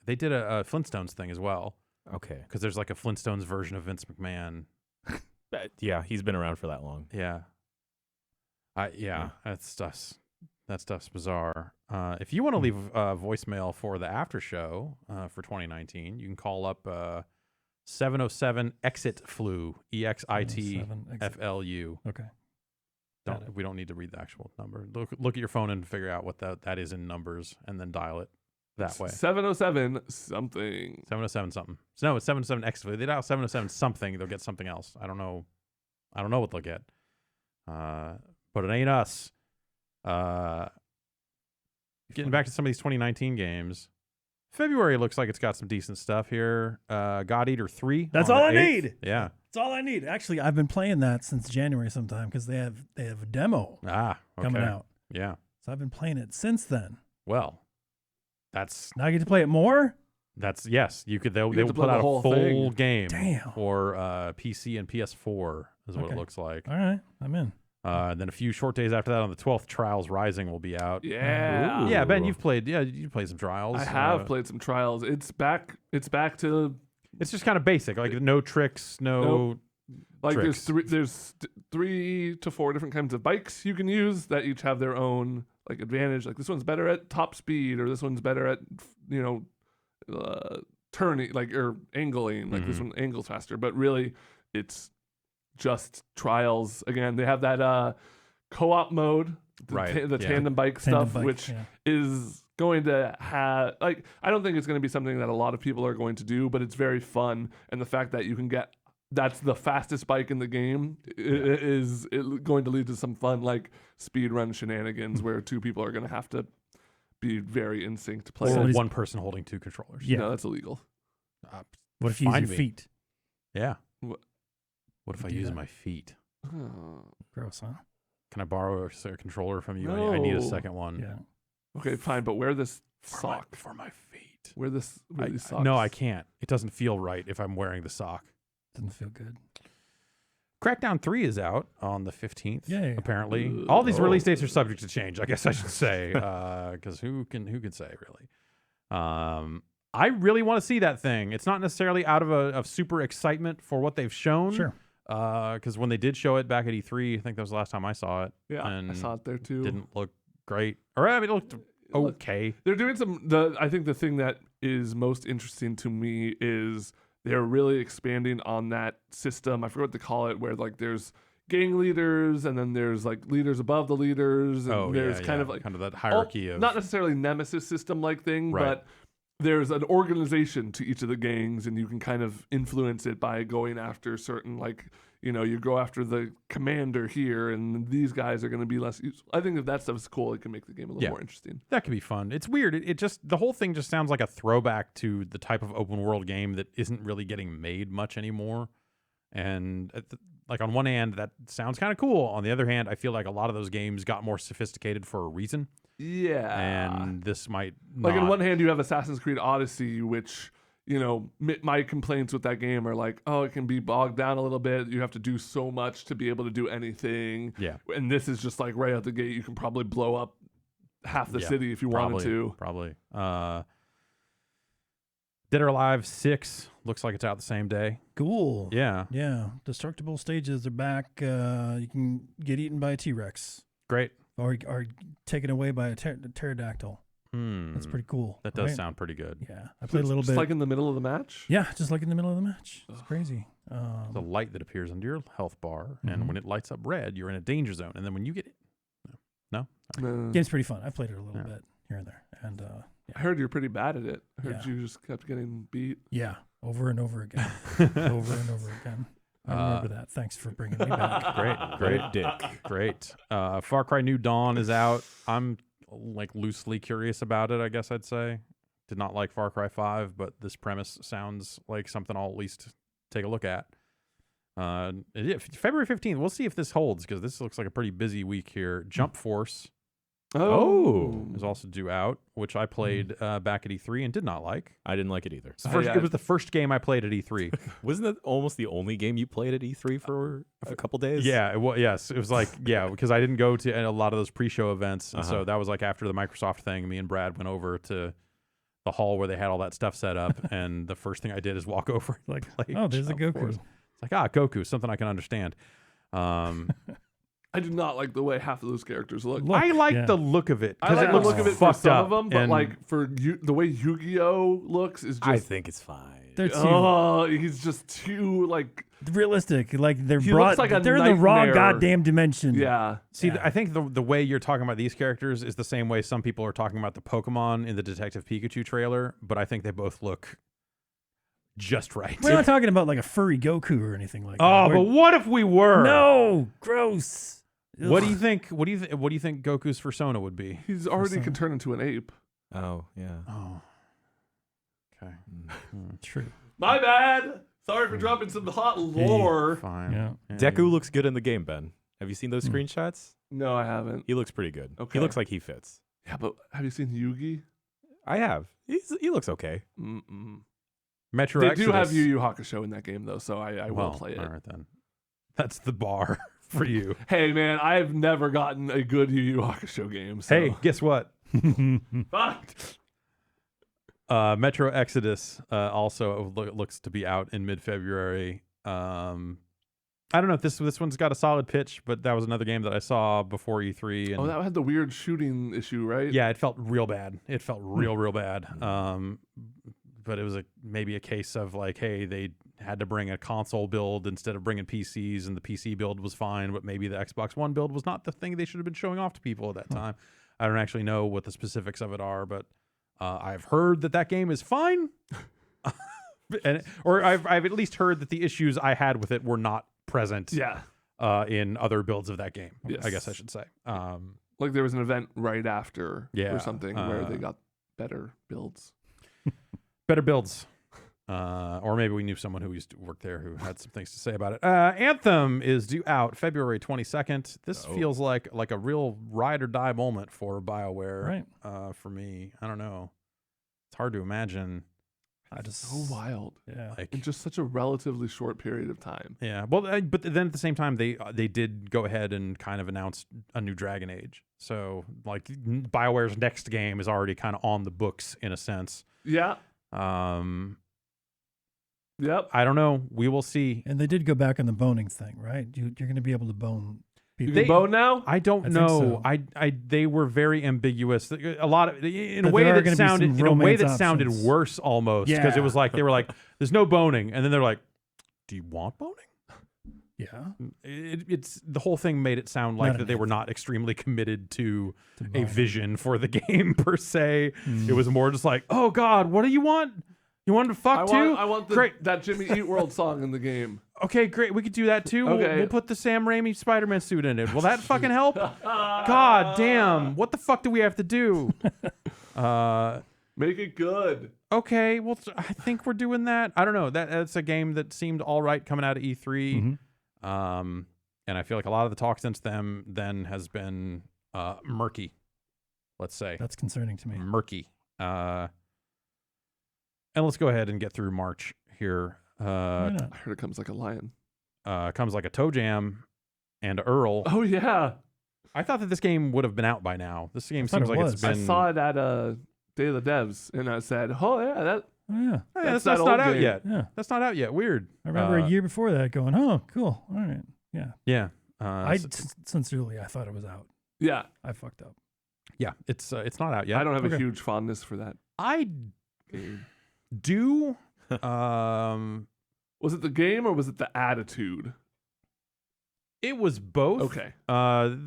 Flintstones thing as well. Okay, because there's like a Flintstones version of Vince McMahon. Yeah, he's been around for that long. Yeah. That stuff's bizarre. If you want to leave a voicemail for the after show for 2019, you can call up 707 exit flu EXITFLU. Okay. We don't need to read the actual number. Look at your phone and figure out what that is in numbers, and then dial it that way. 707 something. 707 something. No, it's 707 exit flu. They dial 707 something, they'll get something else. I don't know what they'll get. But it ain't us. Getting back to some of these 2019 games, February looks like it's got some decent stuff here. God Eater 3. That's all I need. Yeah. That's all I need. Actually, I've been playing that since January sometime because they have a demo coming out. Yeah. So I've been playing it since then. Well, now I get to play it more? Yes. They will put out a full game for PC and PS4 is what it looks like. All right. I'm in. And then a few short days after that, on the 12th, Trials Rising will be out. Yeah. Yeah, Ben, you played some Trials. I have played some Trials. It's back to. It's just kind of basic, like no tricks, no. Like tricks. there's 3 to 4 different kinds of bikes you can use that each have their own like advantage. Like this one's better at top speed, or this one's better at turning or angling. Like this one angles faster. But really, it's just Trials. Again, they have that co-op mode, the tandem bike stuff, which is going to have I don't think it's going to be something that a lot of people are going to do, but it's very fun. And the fact that you can get that's the fastest bike in the game is going to lead to some fun speed run shenanigans where 2 people are going to have to be very in sync to play. Or one person holding 2 controllers. Yeah, no, that's illegal. What if you use your feet? Yeah. What if I use my feet? Gross, huh? Can I borrow a controller from you? No. I need a second one. Yeah. Okay, fine, but wear this sock for my feet. least. Wear these socks. No, I can't. It doesn't feel right if I'm wearing the sock. Doesn't feel good. Crackdown 3 is out on the 15th. Yay. Apparently, all these release dates are subject to change. I guess I should say, because who can say really? I really want to see that thing. It's not necessarily out of super excitement for what they've shown. Sure. Because when they did show it back at E3, I think that was the last time I saw it. Yeah, and I saw it there too. Didn't look great. Or I mean, it looked okay. They're doing I think the thing that is most interesting to me is they're really expanding on that system. I forget what to call it, where like there's gang leaders and then there's like leaders above the leaders. And there's kind of that hierarchy of not necessarily nemesis system like thing, Right. but there's an organization to each of the gangs, and you can kind of influence it by going after certain, like, you go after the commander here, and these guys are going to be less useful. I think if that stuff is cool, it can make the game a little more interesting. That could be fun. It's weird. It just, the whole thing just sounds like a throwback to the type of open world game that isn't really getting made much anymore. And like on one hand, that sounds kind of cool. On the other hand, I feel like a lot of those games got more sophisticated for a reason. Yeah. And this might Like not. on one hand, you have Assassin's Creed Odyssey, which, my complaints with that game are like, oh, it can be bogged down a little bit. You have to do so much to be able to do anything. Yeah. And this is just like right out the gate. You can probably blow up half the city if you wanted to. Probably. Dead or Alive 6 looks like it's out the same day. Cool. Yeah. Yeah. Destructible stages are back. You can get eaten by a T-Rex. Great. Or taken away by a pterodactyl. That's pretty cool. That does right? sound pretty good. Yeah. I played a little Just bit. like in the middle of the match? Yeah, just like in the middle of the match. It's crazy. The light that appears under your health bar, and when it lights up red, you're in a danger zone. And then when you get it, no. Game's pretty fun. I played it a little bit here and there. And I heard you're pretty bad at it. I heard Yeah. you just kept getting beat. yeah, over and over again. Over and over again. I remember that. Thanks for bringing me back. Great, dick. Great. Far Cry New Dawn is out. I'm like loosely curious about it, I guess I'd say. Did not like Far Cry 5, but this premise sounds like something I'll at least take a look at. February 15th, we'll see if this holds, because this looks like a pretty busy week here. Jump Force is also due out, which I played back at E3 and did not like. I didn't like it either. It was the first game I played at E3. Wasn't that almost the only game you played at E3 for a couple days? Yeah, yes. It was like, because I didn't go to a lot of those pre-show events. And so that was like after the Microsoft thing, me and Brad went over to the hall where they had all that stuff set up. And the first thing I did is walk over and play there's a Jump Goku. Force. It's like, Goku, something I can understand. I do not like the way half of those characters look. I like the look of it. I like the look of it for fucked some up of them, but and- like for the way Yu-Gi-Oh looks is just. I think it's fine. They're too he's just too like. realistic. Like they're He brought. looks like a they're in the wrong nightmare. goddamn dimension. Yeah. See, I think the way you're talking about these characters is the same way some people are talking about the Pokemon in the Detective Pikachu trailer, but I think they both look just right. We're not talking about like a furry Goku or anything like that. Oh, but what if we were? No, gross. What do Ugh. you think? What do you think Goku's persona would be? He's already can turn into an ape. Oh, yeah. Oh. Okay. True. My bad. Sorry for dropping some hot lore. Fine. Yeah. Deku looks good in the game, Ben. Have you seen those screenshots? No, I haven't. He looks pretty good. Okay. He looks like he fits. Yeah, but have you seen Yugi? I have. He looks okay. Metro They Exodus. do have Yu Yu Hakusho in that game though, so I will play it. All right then. That's the bar for you. Hey man, I've never gotten a good Yu Yu Hakusho game. So. Hey, guess what? Fuck. Metro Exodus also looks to be out in mid-February. I don't know if this one's got a solid pitch, but that was another game that I saw before E3. And that had the weird shooting issue, right? yeah, it felt real bad. It felt real bad. But it was maybe a case of like, hey, they had to bring a console build instead of bringing PCs, and the PC build was fine, but maybe the Xbox One build was not the thing they should have been showing off to people at that time. I don't actually know what the specifics of it are, but I've heard that game is fine, or I've at least heard that the issues I had with it were not present. Yeah. In other builds of that game, Yes. I guess I should say. Like there was an event right after Yeah, or something where they got better builds. Better builds. Or maybe we knew someone who used to work there who had some things to say about it. Anthem is due out February 22nd. This feels like a real ride or die moment for BioWare. Right. For me, I don't know. it's hard to imagine. So wild. Yeah. Like, In just such a relatively short period of time. yeah. Well, but then at the same time, they did go ahead and kind of announce a new Dragon Age. So like BioWare's next game is already kind of on the books in a sense. Yeah. Yep. I don't know. We will see. And they did go back on the boning thing, right? You're going to be able to bone people. You can bone now? I don't I think know. so. They were very ambiguous. A lot of in a But way there are that gonna be sounded some in a way romance that sounded options. worse almost because it Yeah. was like they were like, "There's no boning," and then they're like, "Do you want boning?" Yeah. It's the whole thing made it sound like Not that they were enough. not extremely committed to a boning. vision for the game per se. It was more just like, "Oh God, what do you want? You want to fuck too? I want Great. that Jimmy Eat World song in the game. Okay, great. We could do that too. Okay. We'll put the Sam Raimi Spider-Man suit in it. Will that fucking help? God damn. What the fuck do we have to do? Make it good. Okay, well, I think we're doing that. I don't know. That's a game that seemed all right coming out of E3. And I feel like a lot of the talk since then has been murky, let's say. That's concerning to me. Murky. And let's go ahead and get through March here. Why not? I heard it comes like a lion. Comes like a Toe Jam and Earl. Oh yeah. I thought that this game would have been out by now. This game thought seems it like it's was. been. I saw it at Day of the Devs, and I said, "Oh yeah, that Oh, yeah. Hey, That's that's that not old out game. yet. Yeah. That's not out yet. Weird. I remember a year before that going, oh, cool. All right. Yeah. Yeah. Sincerely, I thought it was out. yeah." I fucked up. Yeah. It's not out yet. I don't have a Okay. huge fondness for that I game. do. Was it the game or was it the attitude? It was both. Okay.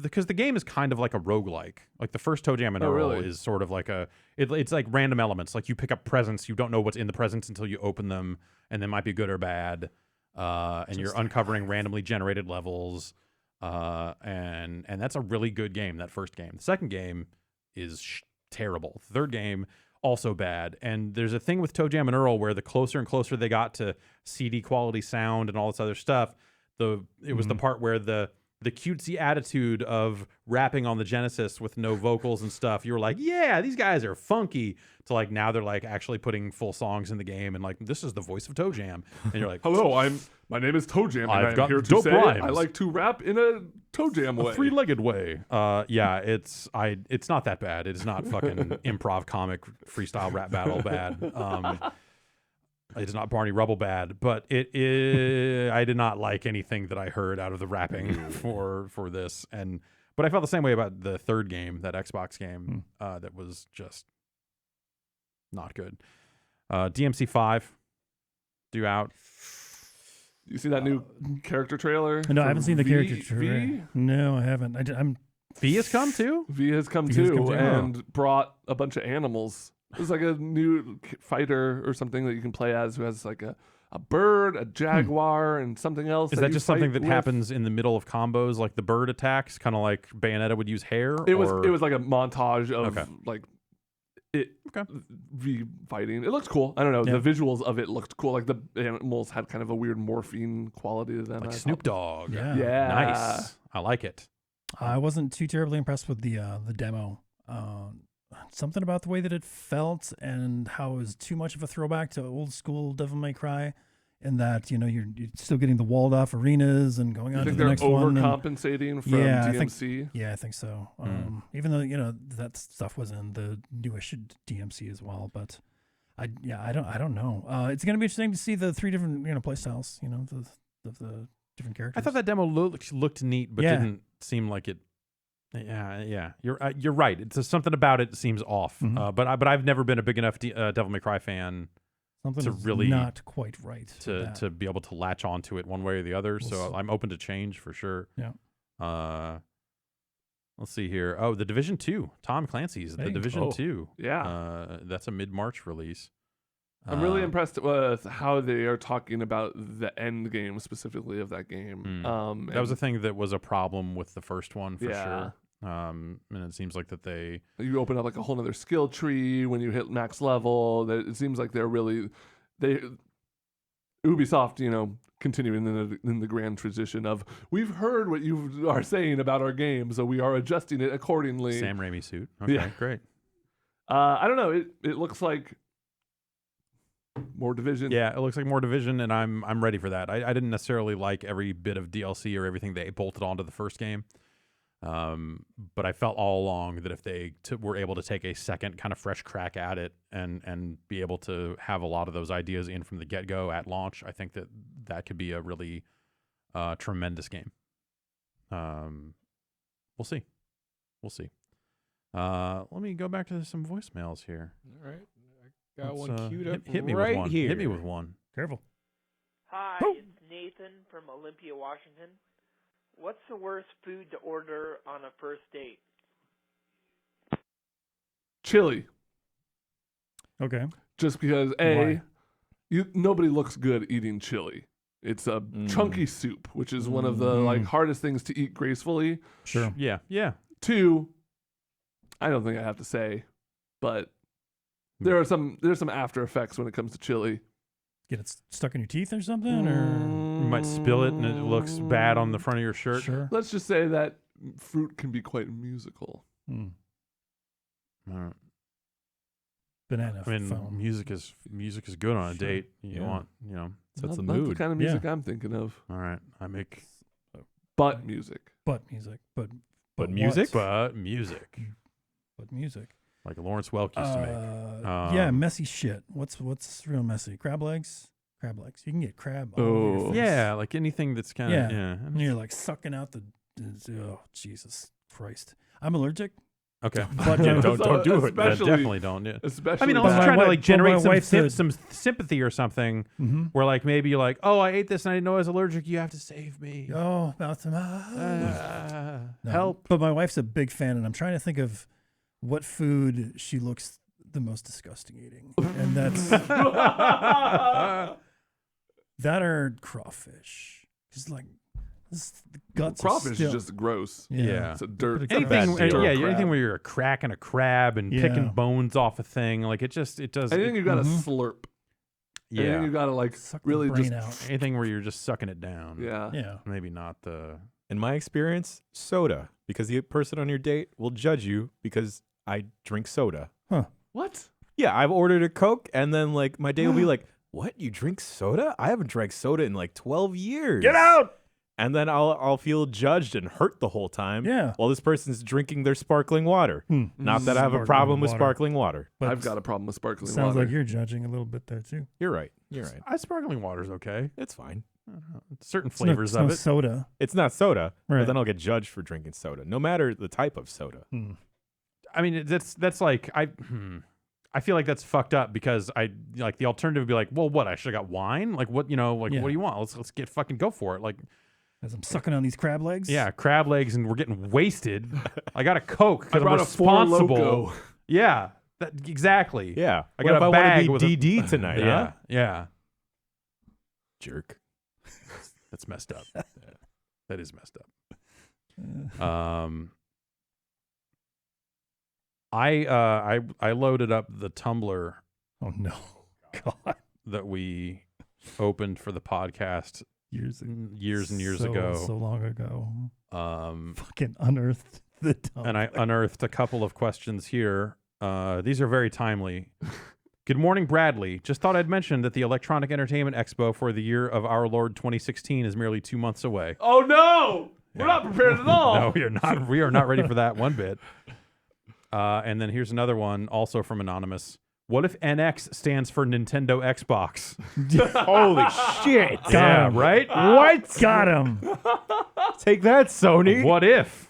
Because the game is kind of like a roguelike. Like the first Toe Jam and Oh, Earl really? is sort of like it's like random elements. Like you pick up presents, you don't know what's in the presents until you open them, and they might be good or bad. And you're uncovering randomly generated levels. And that's a really good game, that first game. The second game is terrible. The third game, also bad. And there's a thing with Toe Jam and Earl where the closer and closer they got to CD quality sound and all this other stuff, it was the part where the cutesy attitude of rapping on the Genesis with no vocals and stuff, you were like, yeah, these guys are funky, to like now they're like actually putting full songs in the game and like, this is the voice of Toe Jam. And you're like, Hello, my name is Toe Jam, and I've I'm got here to dope say rhymes. I like to rap in a Toe Jam way. a three-legged way. Yeah, it's not that bad. It is not fucking improv comic freestyle rap battle bad. It's not Barney Rubble bad, but I did not like anything that I heard out of the rapping for this. But I felt the same way about the third game, that Xbox game, that was just not good. DMC 5 due out. You see that new character trailer? No, I haven't seen the character V? trailer. No, I haven't. I'm V has come too. V has come V has too, come too. and brought a bunch of animals. It's like a new fighter or something that you can play as, who has like a bird, a jaguar, and something else. Is that you just something fight that with. happens in the middle of combos, like the bird attacks, kind of like Bayonetta would use hair? It was like a montage of Okay. like it Okay. V fighting. It looked cool. I don't know. Yeah. The visuals of it looked cool. Like the animals had kind of a weird morphine quality to them. like I Snoop thought. Dogg. yeah. Yeah. Nice. I like it. I wasn't too terribly impressed with the demo. Something about the way that it felt and how it was too much of a throwback to old school Devil May Cry, in that you're still getting the walled off arenas and going I on to think the they're next one. and- overcompensating from Yeah, I think- DMC. Yeah, I think so. Even though that stuff was in the newish DMC as well, but I don't know. It's gonna be interesting to see the three different play styles. The different characters. I thought that demo looked neat, but Yeah. didn't seem like it. Yeah. You're right. It's something about it seems off. Mhm. But I've never been a big enough Devil May Cry fan something to is really- not quite right to be able to latch onto it one way or the other. We'll So see. I'm open to change for sure. Yeah. Let's see here. Oh, The Division 2. Tom Clancy's The Hey. Division Oh, 2. Yeah. That's a mid-March release. I'm really impressed with how they are talking about the end game specifically of that game. That was a thing that was a problem with the first one for Yeah. sure. And it seems like that You open up like a whole other skill tree when you hit max level. It seems like Ubisoft, continuing in the grand tradition of, we've heard what you are saying about our game, so we are adjusting it accordingly. Sam Raimi suit. Okay, Yeah. great. I don't know. It looks like More Division. Yeah, it looks like more Division, and I'm ready for that. I didn't necessarily like every bit of DLC or everything they bolted onto the first game, but I felt all along that if they were able to take a second kind of fresh crack at it and be able to have a lot of those ideas in from the get-go at launch, I think that could be a really tremendous game. We'll see. Let me go back to some voicemails here. All right. Got one queued up hit me right with one. here. Hit me with one. Careful. Hi, Oh. it's Nathan from Olympia, Washington. What's the worst food to order on a first date? Chili. Okay. Just because Why? nobody looks good eating chili. It's a chunky soup, which is one of the hardest things to eat gracefully. Sure. Yeah. 2, I don't think I have to say, but there's some after effects when it comes to chili. Get it stuck in your teeth or something, or You might spill it and it looks bad on the front of your shirt. sure. Let's just say that fruit can be quite musical. Banana. I mean, foam. music is good on a Sure. date. You Yeah. want, Sets the Not mood. the kind of music I'm thinking of. all right. I make Butt music. Butt music, but music? what? but music But music. like Lawrence Welk used to make. Yeah, messy shit. What's real messy? Crab legs. You can get crab. All over your Oh. face. Yeah, like anything that's kind of And you're like sucking out the. Oh Jesus Christ! I'm allergic. Okay. But Yeah, no. don't do it. Especially- Definitely don't. Yeah. Especially I mean, unless my trying to wife- like but generate my wife said- some sympathy or something, Mm-hmm. where like maybe you're like, oh, I ate this and I didn't know I was allergic. You have to save me. Oh, mouth to mouth. No. Help. But my wife's a big fan, and I'm trying to think of what food she looks the most disgusting eating, and that's that or crawfish. Just like the guts. are crawfish still, is just gross. Yeah. It's a dirt. But Anything, Bad deal. anything where you're cracking a crab and picking Yeah. bones off a thing, like it does. Anything you gotta slurp. Anything Yeah. you gotta like Suck really the brain just. out. Anything where you're just sucking it down. Yeah. Yeah. Maybe not the. In my experience, soda, because the person on your date will judge you because I drink soda. What? Yeah, I've ordered a Coke, and then like my date will be like, "What? You drink soda? I haven't drank soda in like 12 years. Get out! And then I'll feel judged and hurt the whole time. Yeah. While this person's drinking their sparkling water. Not that I have a Sparkling problem with water. sparkling water. But I've got a problem with sparkling sounds water. like you're judging a little bit there too. You're right. Sparkling water's okay. It's fine. Certain It's no- flavors it's no of it. soda. It's not soda, Right. but then I'll get judged for drinking soda, no matter the type of soda. I mean, that's like I feel like that's fucked up because I like the alternative would be like, well, what? I should have got wine. Like what? What do you want? Let's get fucking go for it. Like As I'm sucking on these crab legs. yeah, crab legs and we're getting wasted. I got a Coke I because I'm brought a Four responsible. Loko. Yeah, exactly. Yeah. I What got if a I want bag to with be a- DD tonight, Yeah, huh? yeah. Jerk. That's messed up. That is messed up. I loaded up the Tumblr Oh no. God. that we opened for the podcast Years and years so, ago. So long ago. Um, Fucking unearthed the dump. and I unearthed a couple of questions here. These are very timely. Good morning, Bradley. Just thought I'd mention that the Electronic Entertainment Expo for the year of our Lord 2016 is merely 2 months away. Oh no! We're not prepared at all. No, we are not. We are not ready for that one bit. And then here's another one, also from Anonymous. What if NX stands for Nintendo Xbox? Holy shit. Yeah, right? What? Got him. Take that, Sony. What if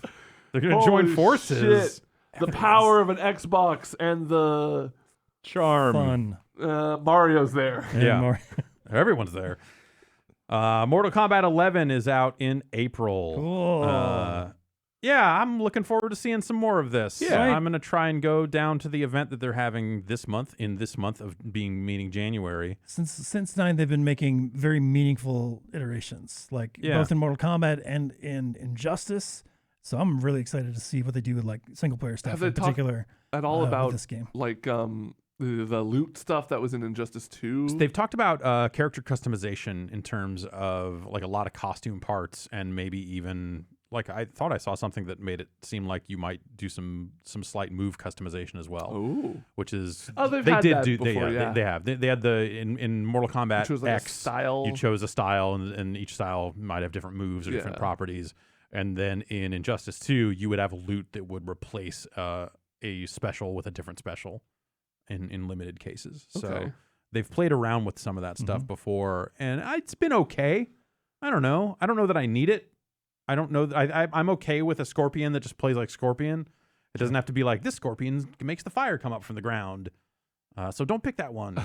they're going to join Holy forces? shit. The power of an Xbox and the Charm. Fun. Mario's there. And Yeah. more- Everyone's there. Mortal Kombat 11 is out in April. Cool. Yeah, I'm looking forward to seeing some more of this. Yeah. I'm going to try and go down to the event that they're having this month, of being meaning January. Since 9, they've been making very meaningful iterations, like both in Mortal Kombat and in Injustice. So I'm really excited to see what they do with like single player stuff, they in particular At all with about this game. like the loot stuff that was in Injustice 2. They've talked about character customization in terms of like a lot of costume parts and maybe even like I thought I saw something that made it seem like you might do some slight move customization as well. Ooh. Which is they've they had did that do before, they have they had the in Mortal Kombat chose like a X style. you chose a style and each style might have different moves or different Yeah. properties. And then in Injustice 2, you would have loot that would replace a special with a different special in limited cases. So Okay. they've played around with some of that stuff before, and it's been okay. I don't know that I need it. I don't know. I'm okay with a Scorpion that just plays like Scorpion. It doesn't have to be like, this Scorpion makes the fire come up from the ground. So don't pick that one.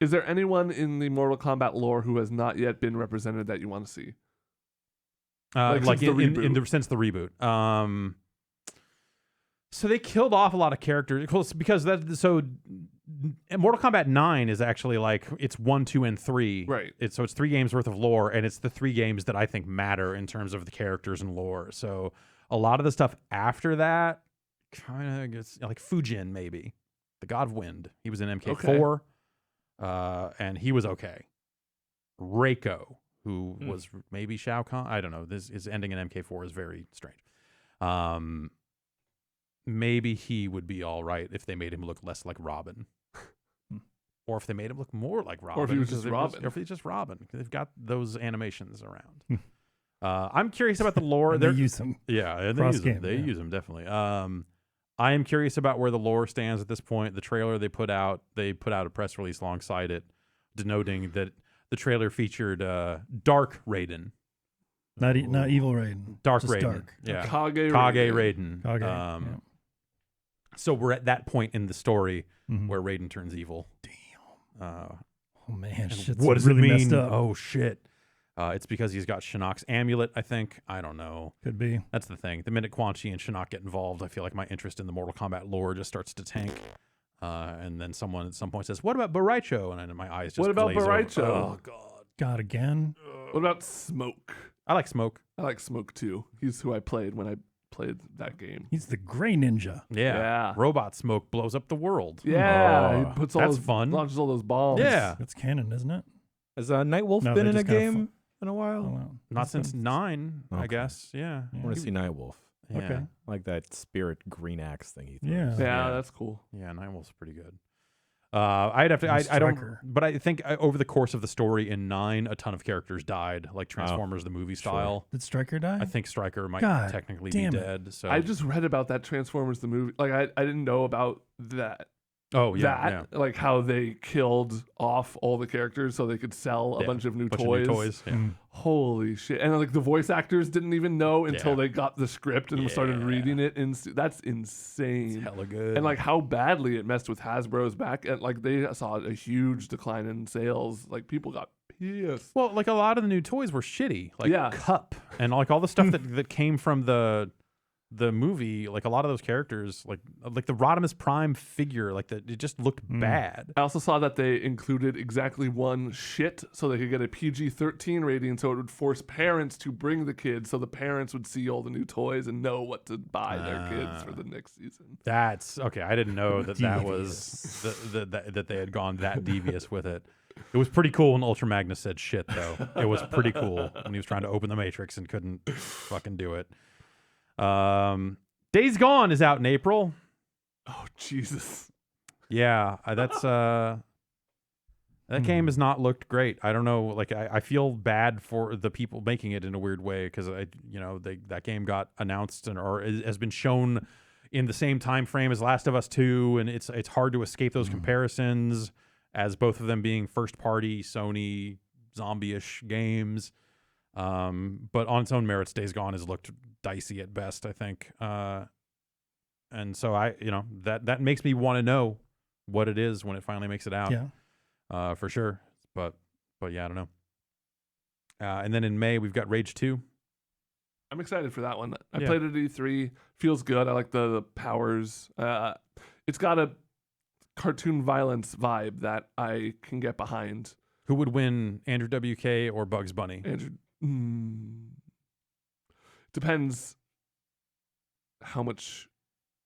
Is there anyone in the Mortal Kombat lore who has not yet been represented that you want to see? Like since the reboot. since the reboot. So they killed off a lot of characters because Mortal Kombat 9 is actually like it's 1, 2, and 3. Right. It's 3 games worth of lore, and it's the 3 games that I think matter in terms of the characters and lore. So a lot of the stuff after that kind of gets like Fujin, maybe the God of Wind. He was in MK4, and he was okay. Reiko, who was maybe Shao Kahn. I don't know. This is ending in MK4 is very strange. Maybe he would be all right if they made him look less like Robin. Or if they made him look more like Robin. Or if he was because just Robin. Or if he's just Robin. They've got those animations around. I'm curious about the lore. They use them. Yeah, and Cross-game, they yeah. use them, definitely. I am curious about where the lore stands at this point. The trailer they put out a press release alongside it, denoting that the trailer featured Dark Raiden. Not evil Raiden. Dark Just Raiden. dark. Yeah. Kage Raiden. Kage, Yeah. yeah. So we're at that point in the story where Raiden turns evil. Oh man, And shit's what does really it mean? messed up. Oh shit. It's because he's got Shinnok's amulet, I think. I don't know. Could be. That's the thing. The minute Quan Chi and Shinnok get involved, I feel like my interest in the Mortal Kombat lore just starts to tank. And then someone at some point says, "What about Baraicho?" And then my eyes just What about glaze over. Baraicho? Oh god. God again. What about Smoke? I like Smoke. I like Smoke too. He's who I played when I played that game. He's the Gray Ninja. Yeah. Robot Smoke blows up the world. Yeah, Oh, he puts all that's those, fun. launches all those bombs. Yeah. That's canon, isn't it? Has Nightwolf No, been they in a just kinda game in a while? Oh, wow. Not That's since good. 9, I Okay. guess. Yeah. I want to see Nightwolf. Yeah. Okay. I like that spirit green axe thing he throws. Yeah. Yeah, that's cool. Yeah, Nightwolf's pretty good. I'd have to. I don't. Striker. But I think over the course of the story in 9, a ton of characters died, like Transformers the movie style. Did Stryker die? I think Stryker might God technically be damn it. dead. So I just read about that Transformers the movie. Like I didn't know about that. oh yeah, Like how they killed off all the characters so they could sell a Yeah, bunch of new bunch toys. of new toys. Yeah. Holy shit! And like the voice actors didn't even know until Yeah. they got the script and started Yeah. reading it. That's It's insane. hella good. And like how badly it messed with Hasbro's back. And like they saw a huge decline in sales. Like people got pissed. well, like a lot of the new toys were shitty, like Yeah. Cup and like all the stuff that came from the movie. Like a lot of those characters, like the Rodimus Prime figure, like it just looked bad. I also saw that they included exactly one shit so they could get a PG-13 rating, so it would force parents to bring the kids, so the parents would see all the new toys and know what to buy their kids for the next season. That's okay. I didn't know that was that they had gone that devious with it. It was pretty cool when Ultra Magnus said shit, though. It was pretty cool when he was trying to open the Matrix and couldn't fucking do it. Days Gone is out in April. Oh Jesus! Yeah, that's that game has not looked great. I don't know. Like I feel bad for the people making it in a weird way because that game got announced or has been shown in the same time frame as Last of Us 2, and it's hard to escape those comparisons as both of them being first party Sony zombie-ish games. But on its own merits, Days Gone has looked dicey at best, I think. And so that makes me want to know what it is when it finally makes it out. Yeah. For sure. But yeah, I don't know. And then in May we've got Rage 2. I'm excited for that one. I Yeah. played it at E3. Feels good. I like the powers. It's got a cartoon violence vibe that I can get behind. Who would win, Andrew WK or Bugs Bunny? Andrew, depends how much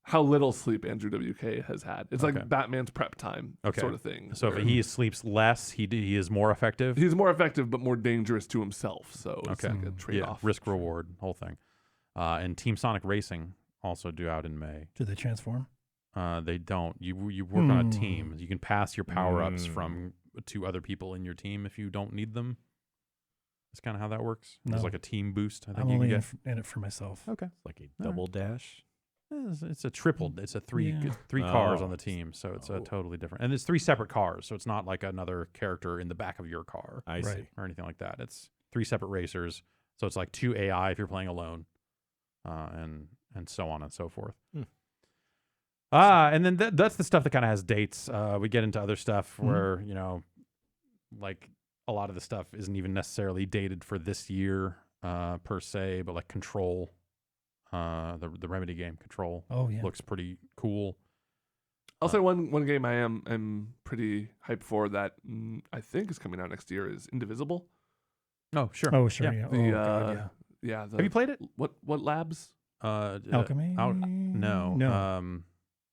how little sleep Andrew WK has had. It's Okay. like Batman's prep time sort of thing. So if where he sleeps less, he is more effective. he's more effective but more dangerous to himself. So it's like a trade-off. Risk reward, whole thing. And Team Sonic Racing also due out in May. Do they transform? They don't. You work on a team. You can pass your power-ups to other people in your team if you don't need them. That's kind of how that works. No. There's like a team boost. I think I'm you only can get. in it for myself. Okay. It's like a double dash. It's a triple. It's a three Yeah. cars Oh. on the team, so it's a totally different. And it's 3 separate cars, so it's not like another character in the back of your car I see. or anything like that. It's 3 separate racers, so it's like 2 AI if you're playing alone, and so on and so forth. And then that's the stuff that kind of has dates. We get into other stuff where like a lot of the stuff isn't even necessarily dated for this year per se, but like Control. The Remedy game Control looks pretty cool. I'll say one game I am pretty hyped for that I think is coming out next year is Indivisible. Oh sure. Oh sure. Yeah. Yeah. God, yeah. Have you played it? What labs? Alchemy? No. No.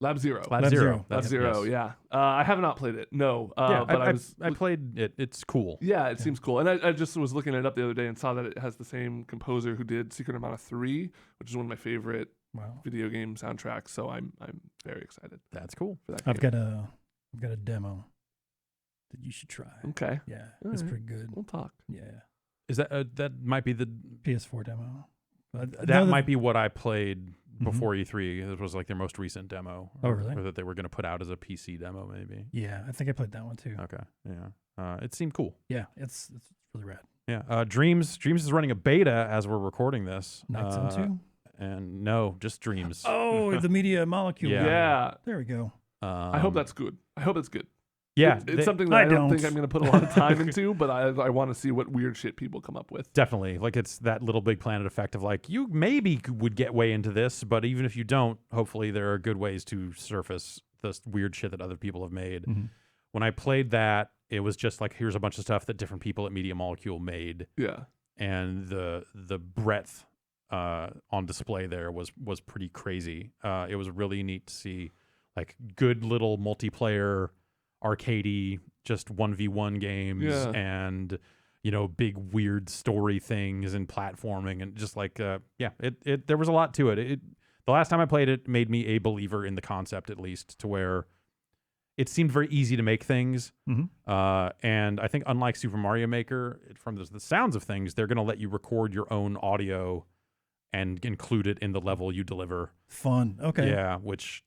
Lab Zero. Lab Zero. Lab Zero. Yes. Yeah. I have not played it. No. But I played it. It's cool. Yeah, it seems cool. And I just was looking it up the other day and saw that it has the same composer who did Secret of Mana 3, which is one of my favorite video game soundtracks. So I'm very excited. That's cool. For that I've game. got a demo that you should try. Okay. Yeah, All it's right. pretty good. We'll talk. Yeah, Is that might be the PS4 demo. that might be what I played before E3. It was like their most recent demo. Oh, really? Or that they were going to put out as a PC demo, maybe. Yeah, I think I played that one too. Okay. Yeah. It seemed cool. Yeah, it's really rad. Yeah. Dreams is running a beta as we're recording this. Night Zone 2? And no, just Dreams. Oh, the media molecule. Yeah. There we go. I hope that's good. I hope it's good. Yeah, It's something that I I don't don't. think I'm going to put a lot of time into, but I want to see what weird shit people come up with. definitely. Like it's that Little Big Planet effect of like you maybe would get way into this, but even if you don't, hopefully there are good ways to surface this weird shit that other people have made. When I played that, it was just like here's a bunch of stuff that different people at Media Molecule made. Yeah. And the breadth on display there was pretty crazy. It was really neat to see like good little multiplayer arcadey just 1v1 games and big weird story things and platforming and just like it there was a lot to it. The last time I played it made me a believer in the concept, at least to where it seemed very easy to make things. And I think unlike Super Mario Maker, from the sounds of things, they're going to let you record your own audio and include it in the level you deliver. Fun. Okay. Yeah, which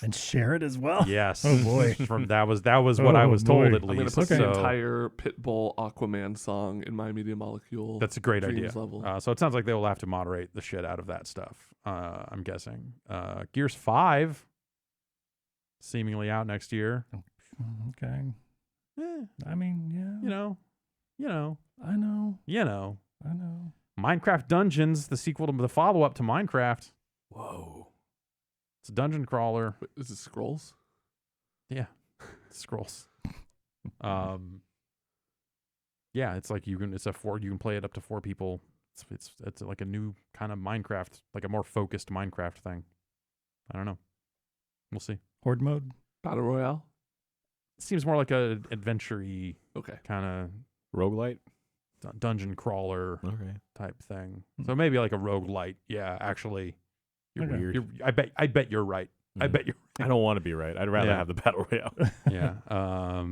and share it as well. Yes. Oh boy. That was what I was told at I'm going to least. put the entire Pitbull Aquaman song in my Media Molecule. That's a great idea. Level. So it sounds like they will have to moderate the shit out of that stuff. I'm guessing. Gears 5 seemingly out next year. Okay. I mean, yeah. I know. I know. Minecraft Dungeons, the sequel to the follow-up to Minecraft. Whoa. It's a dungeon crawler. Wait, is it Scrolls? Yeah. Scrolls. Yeah, it's like you can play it up to 4 people. It's like a new kind of Minecraft, like a more focused Minecraft thing. I don't know. We'll see. Horde mode? Battle Royale? It seems more like a adventure-y kind of roguelite dungeon crawler type thing. So maybe like a roguelite. Yeah, actually. You're weird. I bet you're right. I bet you're right. I don't want to be right. I'd rather have the Battle Royale. Yeah.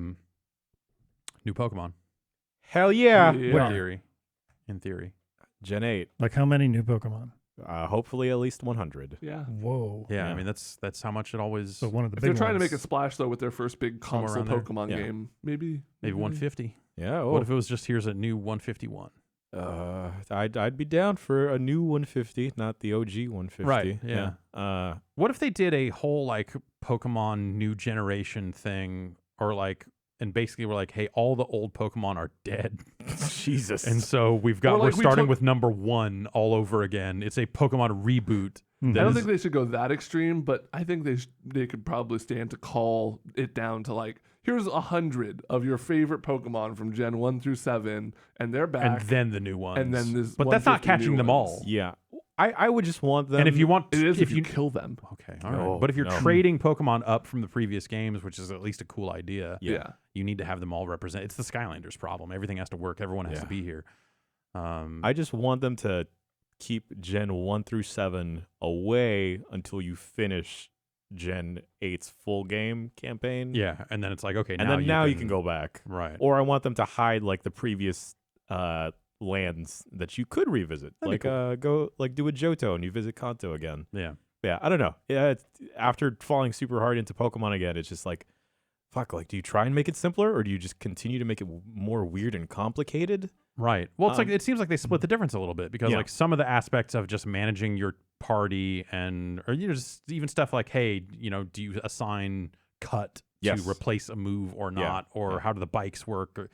New Pokemon. Hell yeah. In theory. Gen 8. Like how many new Pokemon? Hopefully at least 100. Yeah. Whoa. Yeah, I mean that's how much it always. So one of the if big they're trying to ones. make a splash though with their first big console Pokemon game, maybe 150. Yeah. What if it was just here's a new 151? I'd be down for a new 150, not the OG 150. Right. Yeah. What if they did a whole like Pokemon new generation thing, or like, and basically we're like, hey, all the old Pokemon are dead. Jesus. And so we're starting with number 1 all over again. It's a Pokemon reboot. I don't think they should go that extreme, but I think they could probably stand to call it down to like, here's 100 of your favorite Pokemon from Gen 1 through 7, and they're back. And then the new ones. And then this. But that's not catching them all. Yeah. I would just want them. And if you want, It is if you you kill them. okay, all No, right. But if you're no. trading Pokemon up from the previous games, which is at least a cool idea, Yeah. you need to have them all represent. It's the Skylanders problem. Everything has to work. Everyone has to Yeah. be here. I just want them to keep Gen 1 through 7 away until you finish Gen 8's full game campaign. Yeah, and then it's like, okay, And then now you can go back. right. Or I want them to hide like the previous lands that you could revisit. That'd be Like go like do a Johto and you visit Kanto again. Yeah. Yeah, I don't know. Yeah, after falling super hard into Pokemon again, it's just like, fuck. Like, do you try and make it simpler, or do you just continue to make it more weird and complicated? Right. Well, it's like it seems like they split the difference a little bit because Yeah. like some of the aspects of just managing your party or just even stuff like, hey, do you assign cut Yes. to replace a move or Yeah. not, or Yeah. how do the bikes work, or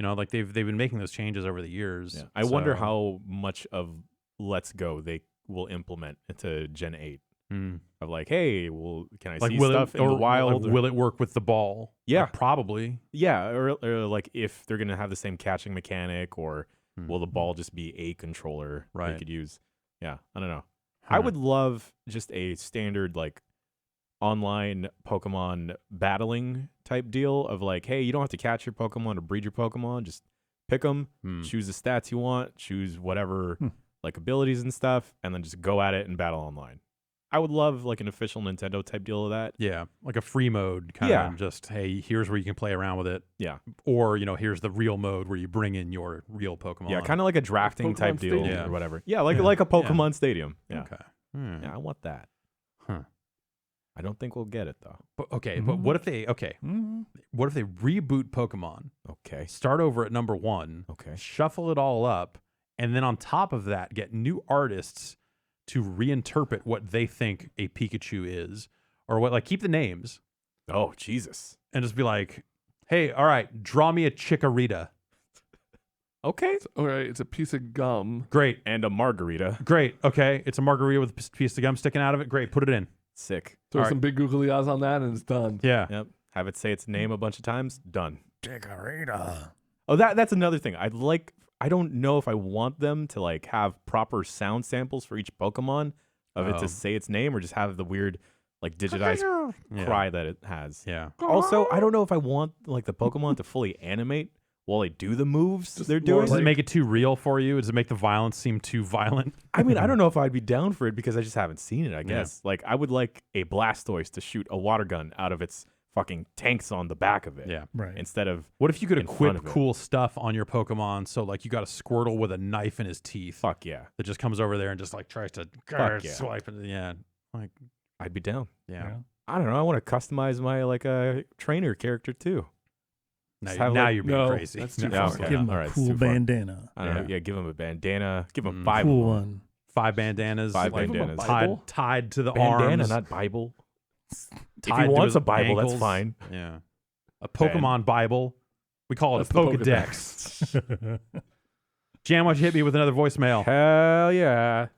like they've been making those changes over the years. Yeah. I wonder So, how much of Let's Go they will implement into Gen 8. Of like, hey, well, can I like see will stuff it in or the wild? will it work with the ball? Yeah. Like, probably. Yeah, or like if they're gonna have the same catching mechanic, or will the ball just be a controller Right. they could use? Yeah, I don't know. I would love just a standard like online Pokemon battling type deal of like, hey, you don't have to catch your Pokemon or breed your Pokemon, just pick them, choose the stats you want, choose whatever like abilities and stuff, and then just go at it and battle online. I would love like an official Nintendo type deal of that. Yeah, like a free mode kind Yeah. of just, hey, here's where you can play around with it. Yeah. Or, here's the real mode where you bring in your real Pokemon. Yeah, kind of like a drafting type Pokemon deal Stadium. or whatever. Yeah, like a Pokemon Stadium. Yeah. Okay. Hmm. Yeah, I want that. Huh. I don't think we'll get it though. But, but what if they what if they reboot Pokemon, Okay. start over at number 1, Okay. shuffle it all up, and then on top of that get new artists to reinterpret what they think a Pikachu is, or what, like, keep the names Oh, Jesus. and just be like, hey, all right, draw me a Chikorita. Okay. All right, it's a piece of gum. Great. And a margarita. Great. Okay. It's a margarita with a piece of gum sticking out of it. Great. Put it in. Sick. Throw All some big googly eyes on that, and it's done. Yeah. Yep. Have it say its name a bunch of times. Done. Chikorita. Oh, that's another thing. I don't know if I want them to like have proper sound samples for each Pokemon of it Oh. to say its name, or just have the weird like digitized Yeah. cry that it has. Yeah. Also, I don't know if I want like the Pokemon to fully animate while they do the moves they're more doing. Does it make it too real for you? Does it make the violence seem too violent? I mean, I don't know if I'd be down for it because I just haven't seen it, I guess. Like, I would like a Blastoise to shoot a water gun out of its fucking tanks on the back of it. Yeah. Right. Instead of, What if you could in front equip of it. cool stuff on your Pokemon? So, like, you got a Squirtle with a knife in his teeth fuck yeah. that just comes over there and just, like, tries to Fuck yeah. swipe it. Yeah. Like, I'd be down. yeah. I don't know. I want to customize my, like, trainer character too. Now, Just have, now like- you're being No, crazy. that's too No, far. okay. Give him all a right, it's cool too far. bandana. I don't know. Yeah. Yeah, give him a bandana. Give him Mm. 5 Cool of them. one. 5 bandanas. 5 like, bandanas. Bible? tied to the Bandana, arms. not Bible. If tied he to wants his a Bible, that's ankles. fine. Yeah. A Pokemon Bible. We call it That's a the Pokedex. Jan, why don't you hit me with another voicemail? Hell yeah.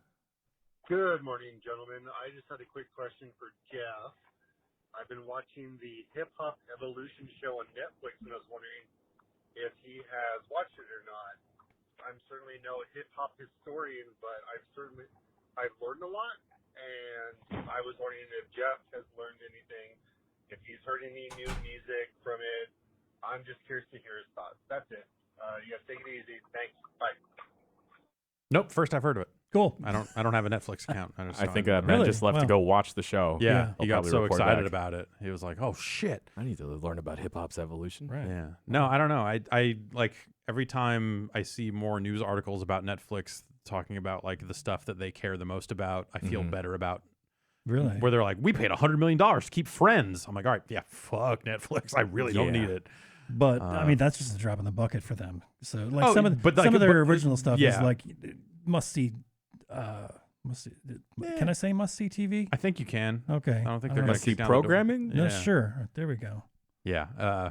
Good morning, gentlemen. I just had a quick question for Jeff. I've been watching the Hip Hop Evolution show on Netflix, and I was wondering if he has watched it or not. I'm certainly no hip hop historian, but I've learned a lot, and I was wondering if Jeff has learned anything, if he's heard any new music from it. I'm just curious to hear his thoughts. That's it. You guys take it easy. Thanks. Bye. Nope. First I've heard of it. Cool. I don't have a Netflix account. I think Ben Really? just left to Wow. go watch the show. yeah, I'll he got probably so report excited back. about it. He was like, "Oh shit!" I need to learn about hip hop's evolution. Right. Yeah. No, I don't know. I like every time I see more news articles about Netflix talking about like the stuff that they care the most about, I feel Mhm. better about. Really? Where they're like, "We paid $100 million to keep Friends." I'm like, "All right, yeah, fuck Netflix. I really don't Yeah. need it." But I mean, that's just a drop in the bucket for them. So like Oh, some of but, like, some of their but- original stuff is yeah. like must see. Must see. Can I say must see TV? I think you can. Okay. I don't think they're know. going to Must see kick down the door. programming? No, Yeah. sure. There we go. Yeah.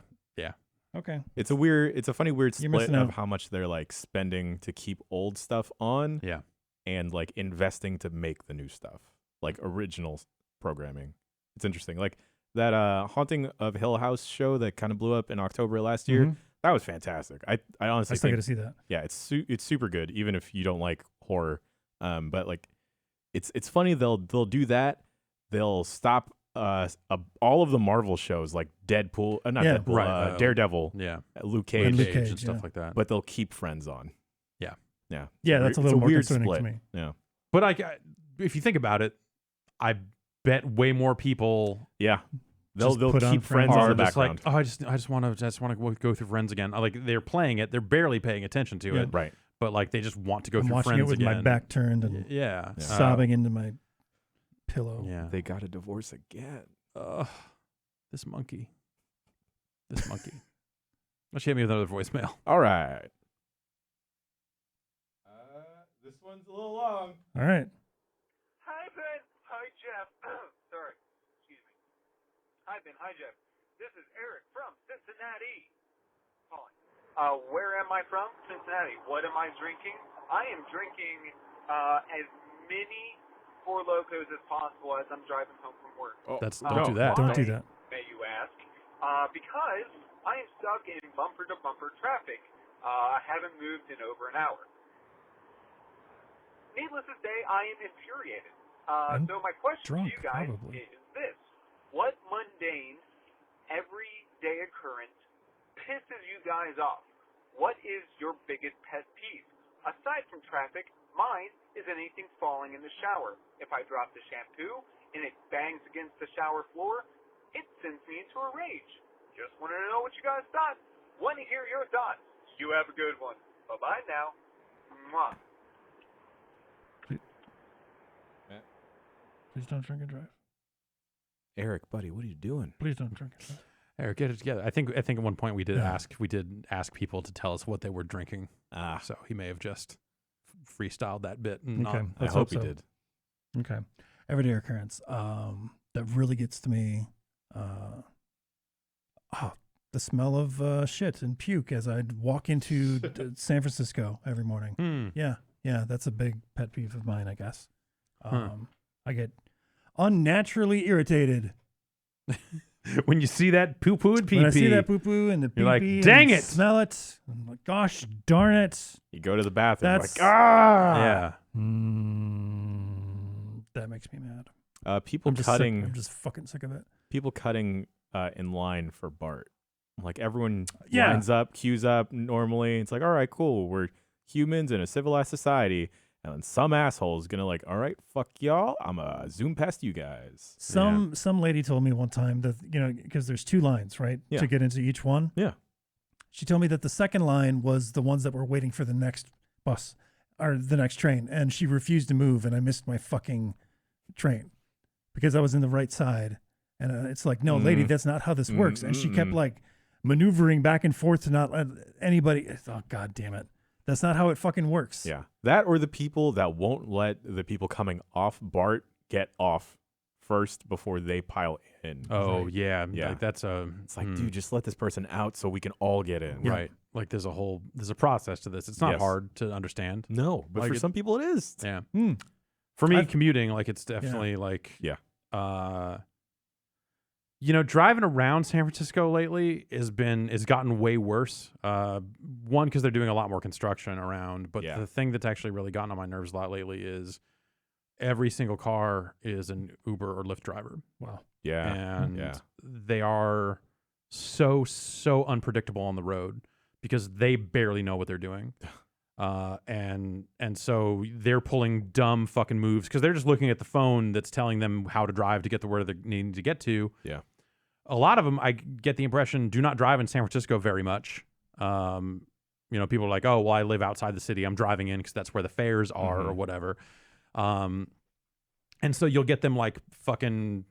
Okay. It's a funny weird You're split missing of out. how much they're like spending to keep old stuff on Yeah. and like investing to make the new stuff, like original programming. It's interesting. Like that Haunting of Hill House show that kind of blew up in October last year. Mhm. That was fantastic. I honestly I still got think to see that. yeah, it's super good even if you don't like horror. But like it's funny they'll do that. They'll stop all of the Marvel shows like Deadpool, not Deadpool, right, Daredevil, Luke Cage, Luke Cage and stuff like that. but they'll keep Friends on. Yeah, that's a little more weird concerning split. to me. Yeah, But if you think about it, I bet way more people they'll put on keep Friends are on the just background. like, oh, I just want to go through Friends again. Like they're playing it, they're barely paying attention to it, Right. but like they just want to go I'm through watching Friends it with again. my back turned and sobbing into my pillow. Yeah. They got a divorce again. This monkey. Let's hit me with another voicemail. All right. This one's a little long. All right. Hi, Ben. Hi, Jeff. Sorry. Excuse me. Hi, Ben. Hi, Jeff. This is Eric from Cincinnati. Calling. Where am I from? Cincinnati. What am I drinking? I am drinking as many Four Locos as possible as I'm driving home from work. Don't do that. Don't do that. May you ask? Because I am stuck in bumper-to-bumper traffic. I haven't moved in over an hour. Needless to say, I am infuriated. So my question to you guys is this. What mundane, everyday occurrence pisses you guys off? What is your biggest pet peeve? Aside from traffic, mine is anything falling in the shower. If I drop the shampoo and it bangs against the shower floor, it sends me into a rage. Just wanted to know what you guys thought. Want to hear your thoughts. You have a good one. Bye-bye now. Mwah. Please don't drink and drive. Eric, buddy, what are you doing? Please don't drink and drive. Eric, get it together. I think at one point we did ask people to tell us what they were drinking. So he may have just freestyled that bit. And Okay. I hope he did. Okay. Everyday occurrence. That really gets to me. The smell of shit and puke as I walk into San Francisco every morning. Yeah, that's a big pet peeve of mine, I guess. I get unnaturally irritated when you see that poo-poo and pee-pee. when I see that poo-poo and the pee-pee. You're like, dang it! Smell it. I'm like, gosh darn it. You go to the bathroom. That's Like, ah! Yeah. That makes me mad. People I'm just cutting. sick. I'm just fucking sick of it. People cutting in line for BART. Like everyone lines up, queues up normally. It's like, all right, cool. We're humans in a civilized society. And then some asshole's gonna like, all right, fuck y'all. I'm gonna zoom past you guys. Some lady told me one time that, because there's two lines, right? Yeah. To get into each one. Yeah. She told me that the second line was the ones that were waiting for the next bus or the next train. And she refused to move. And I missed my fucking train because I was in the right side. And it's like, no, lady, that's not how this works. And she kept like maneuvering back and forth to not let anybody. Oh, God damn it. That's not how it fucking works. Yeah. That or the people that won't let the people coming off BART get off first before they pile in. Oh, right. yeah. Yeah. Like that's It's like, dude, just let this person out so we can all get in. Yeah. right. Like there's a process to this. It's not hard to understand. No, but Like for some people it is. Yeah. For me, commuting, like it's definitely driving around San Francisco lately has gotten way worse. One, because they're doing a lot more construction around, but the thing that's actually really gotten on my nerves a lot lately is every single car is an Uber or Lyft driver. Wow. Yeah. And they are so unpredictable on the road because they barely know what they're doing. And so they're pulling dumb fucking moves because they're just looking at the phone that's telling them how to drive to get to where they're needing to get to. Yeah. A lot of them, I get the impression, do not drive in San Francisco very much. People are like, oh, well, I live outside the city. I'm driving in because that's where the fares are or whatever. And so you'll get them like fucking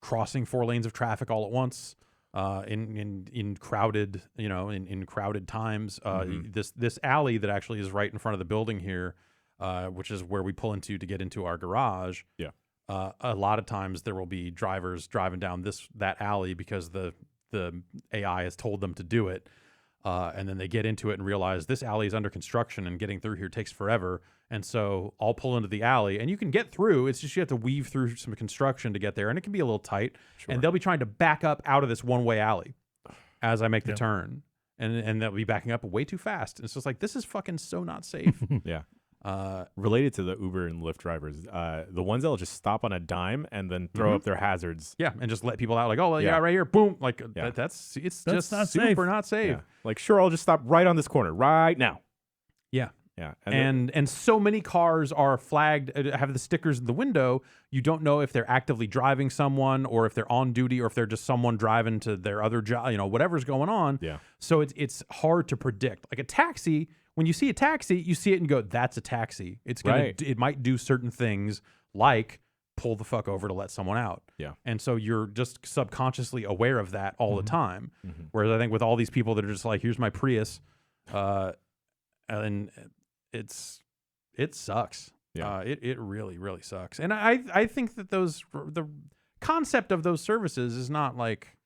crossing 4 lanes of traffic all at once. In crowded, in crowded times. This alley that actually is right in front of the building here, which is where we pull into to get into our garage. Yeah. A lot of times there will be drivers driving down that alley because the AI has told them to do it. And then they get into it and realize this alley is under construction and getting through here takes forever. And so I'll pull into the alley and you can get through. It's just you have to weave through some construction to get there. And it can be a little tight. Sure. And they'll be trying to back up out of this one-way alley as I make the turn. And they'll be backing up way too fast. And it's just like, this is fucking so not safe. Yeah. Related to the Uber and Lyft drivers, the ones that'll just stop on a dime and then throw up their hazards. Yeah, and just let people out like, oh, yeah, right here, boom. Like that's just not super safe. not safe. Yeah. Like, sure, I'll just stop right on this corner right now. Yeah. Yeah. And so many cars are flagged, have the stickers in the window. You don't know if they're actively driving someone or if they're on duty or if they're just someone driving to their other job, whatever's going on. Yeah. So it's hard to predict. Like a taxi, when you see a taxi, you see it and go, that's a taxi. It's going to, it might do certain things like pull the fuck over to let someone out. Yeah. And so you're just subconsciously aware of that all the time. Whereas I think with all these people that are just like, here's my Prius, and it sucks. Yeah. It really, really sucks. And I think that the concept of those services is not like.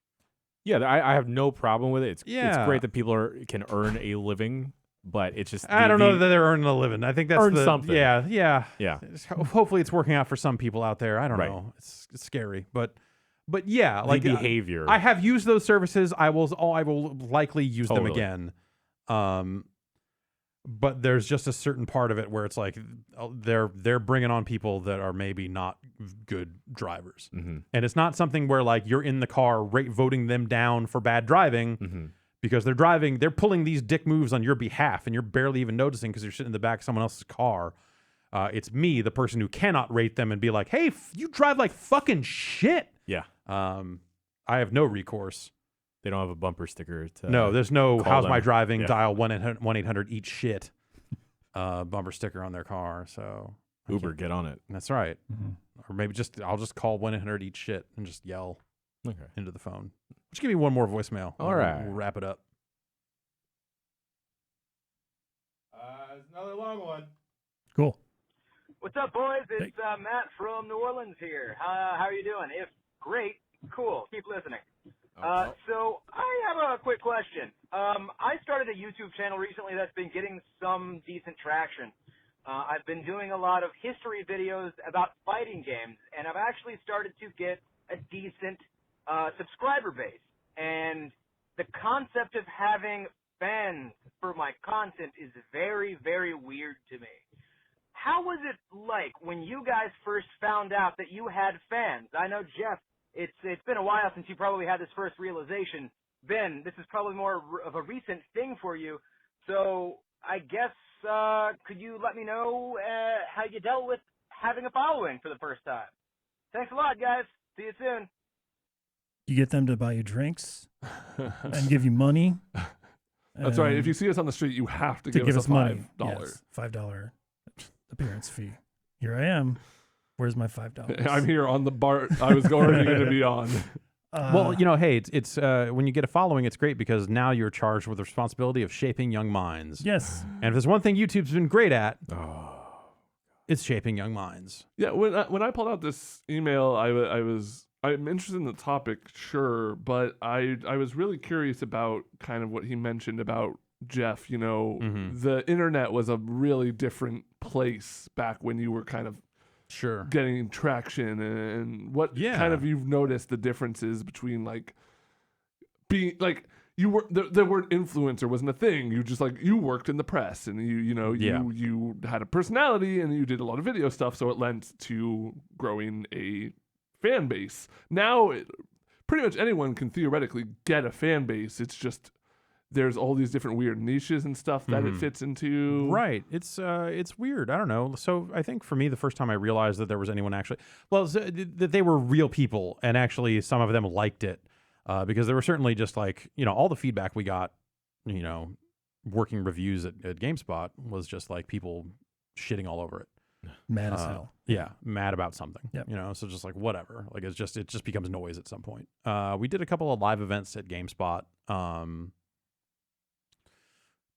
Yeah, I have no problem with it. It's great that people can earn a living, but it's just I don't know that they're earning a living. I think that's something. Yeah. Yeah. Hopefully it's working out for some people out there. I don't know. It's scary, but yeah, like behavior. I have used those services. I will likely use them again. But there's just a certain part of it where it's like they're bringing on people that are maybe not good drivers, and it's not something where like you're in the car voting them down for bad driving because they're pulling these dick moves on your behalf, and you're barely even noticing because you're sitting in the back of someone else's car. It's me, the person who cannot rate them and be like, "Hey, you drive like fucking shit." Yeah. I have no recourse. They don't have a bumper sticker. No, there's no "How's my driving?" Yeah. Dial 1-800 eat shit bumper sticker on their car. So Uber, get on it. That's right. Or maybe I'll just call 1-800 eat shit and just yell into the phone. Just give me one more voicemail. All right, we'll wrap it up. Another long one. Cool. What's up, boys? It's Matt from New Orleans here. How are you doing? If great, cool. Keep listening. So I have a quick question. I started a YouTube channel recently that's been getting some decent traction. I've been doing a lot of history videos about fighting games, and I've actually started to get a decent subscriber base. And the concept of having fans for my content is very, very weird to me. How was it like when you guys first found out that you had fans? I know, Jeff, it's been a while since you probably had this first realization. Ben, this is probably more of a recent thing for you. So I guess, could you let me know how you dealt with having a following for the first time? Thanks a lot, guys. See you soon. You get them to buy you drinks and give you money. That's right. If you see us on the street, you have to give us money. $5. Yes, $5 appearance fee. Here I am. Where's my $5? I'm here on the bar I was already going to be on. Well, hey, it's when you get a following, it's great because now you're charged with the responsibility of shaping young minds. Yes. And if there's one thing YouTube's been great at, it's shaping young minds. Yeah, when I pulled out this email, I'm interested in the topic, sure, but I was really curious about kind of what he mentioned about Jeff. The internet was a really different place back when you were kind of getting traction, and what kind of you've noticed the differences between like being like you were the word influencer wasn't a thing. You just like you worked in the press and you had a personality and you did a lot of video stuff, so it lent to growing a fan base. Now pretty much anyone can theoretically get a fan base. It's just there's all these different weird niches and stuff that it fits into. Right. It's weird. I don't know. So I think for me, the first time I realized that there was anyone actually, that they were real people and actually some of them liked it because there were certainly just like, all the feedback we got, working reviews at GameSpot was just like people shitting all over it. Mad as hell. Yeah, mad about something. Yep. So just like whatever. Like it just becomes noise at some point. We did a couple of live events at GameSpot.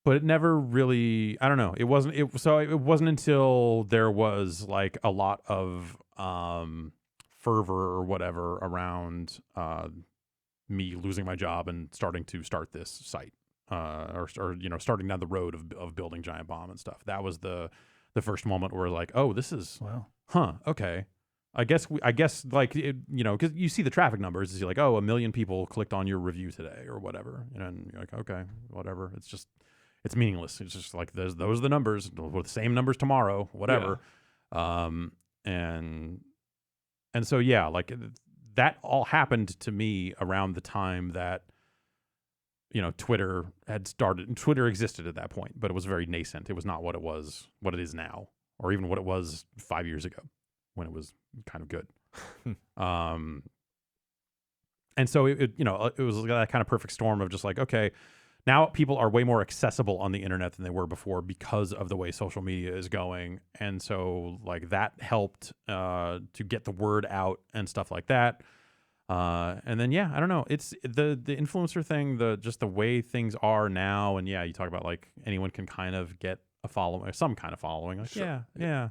But it never really, I don't know. It wasn't until there was like a lot of fervor or whatever around me losing my job and starting to start this site or starting down the road of building Giant Bomb and stuff. That was the first moment where like, oh, this is, okay. I guess like, because you see the traffic numbers, you're like, oh, 1 million people clicked on your review today or whatever. And you're like, okay, whatever. it's meaningless. It's just like those are the numbers. With the same numbers tomorrow, whatever. Yeah. And so yeah, like that all happened to me around the time that Twitter had started. Twitter existed at that point, but it was very nascent. It was not what it is now, or even what it was 5 years ago when it was kind of good. And so it was that kind of perfect storm of just like, okay, now people are way more accessible on the internet than they were before because of the way social media is going. And so like that helped to get the word out and stuff like that. And then, yeah, I don't know. It's the influencer thing, just the way things are now. And yeah, you talk about like anyone can kind of get a following or some kind of following. Like, sure. Yeah.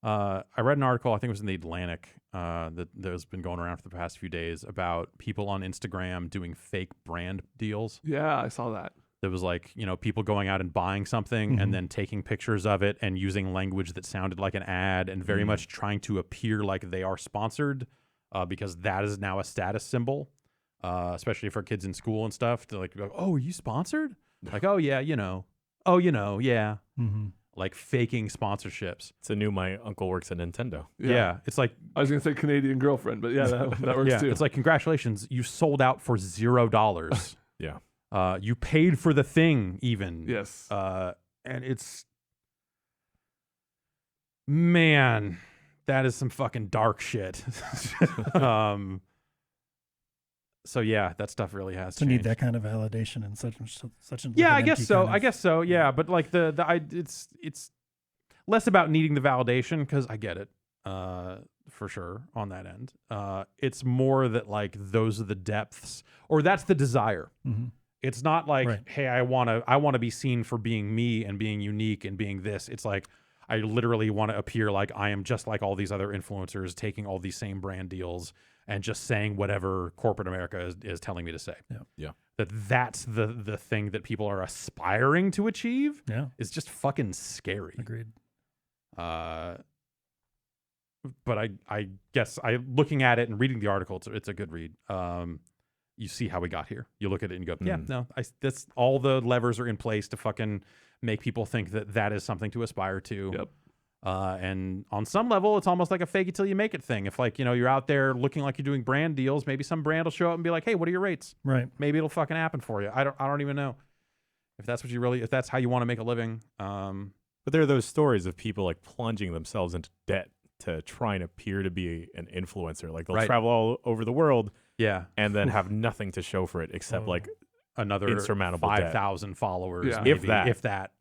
I read an article, I think it was in the Atlantic, that's been going around for the past few days about people on Instagram doing fake brand deals. Yeah, I saw that. There was like, people going out and buying something and then taking pictures of it and using language that sounded like an ad and very much trying to appear like they are sponsored, because that is now a status symbol, especially for kids in school and stuff. To like, oh, are you sponsored? Like, oh yeah, yeah. Like faking sponsorships. It's a new, my uncle works at Nintendo. Yeah. It's like, I was going to say Canadian girlfriend, but yeah, that works too. It's like, congratulations, you sold out for $0. Yeah. You paid for the thing even. Yes. And it's, man, that is some fucking dark shit. So yeah, that stuff really has to changed. Need that kind of validation and such an yeah, like I guess so. I guess so. Yeah, but like it's less about needing the validation, because I get it for sure on that end. It's more that like those are the depths, or that's the desire. It's not like, hey, I want to be seen for being me and being unique and being this. It's like I literally want to appear like I am just like all these other influencers, taking all these same brand deals and just saying whatever corporate America is telling me to say. Yeah. That's the thing that people are aspiring to achieve. Yeah. Is just fucking scary. Agreed. But I guess looking at it and reading the article, it's a good read. You see how we got here. You look at it and you go, yeah, no, that's all the levers are in place to fucking make people think that is something to aspire to. Yep. And on some level, it's almost like a fake it till you make it thing. If like, you're out there looking like you're doing brand deals, maybe some brand will show up and be like, hey, what are your rates? Right. Maybe it'll fucking happen for you. I don't even know if that's if that's how you want to make a living. But there are those stories of people like plunging themselves into debt to try and appear to be an influencer. Like they'll travel all over the world. Yeah. And then have nothing to show for it except like another insurmountable 5,000 followers. Yeah. Maybe, if that.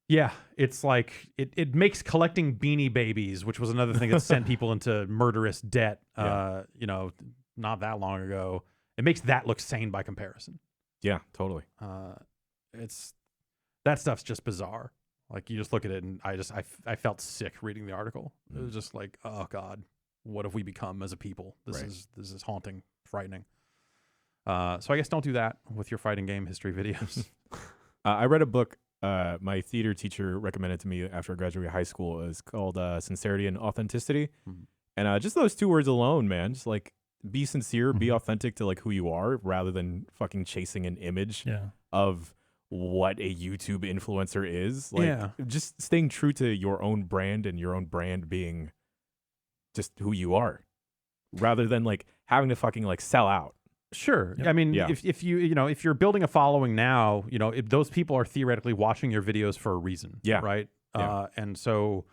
Yeah, it's like it makes collecting Beanie Babies, which was another thing that sent people into murderous debt, not that long ago. It makes that look sane by comparison. Yeah, totally. That stuff's just bizarre. Like you just look at it and I felt sick reading the article. It was just like, oh God, what have we become as a people? This is haunting, frightening. So I guess don't do that with your fighting game history videos. I read a book my theater teacher recommended to me after I graduated high school. Is called Sincerity and Authenticity. And just those two words alone, man, just like be sincere, be authentic to like who you are rather than fucking chasing an image of what a YouTube influencer is. Like just staying true to your own brand and your own brand being just who you are rather than like having to fucking like sell out. Sure. I mean, if you're building a following now, those people are theoretically watching your videos for a reason. Yeah. Right. And so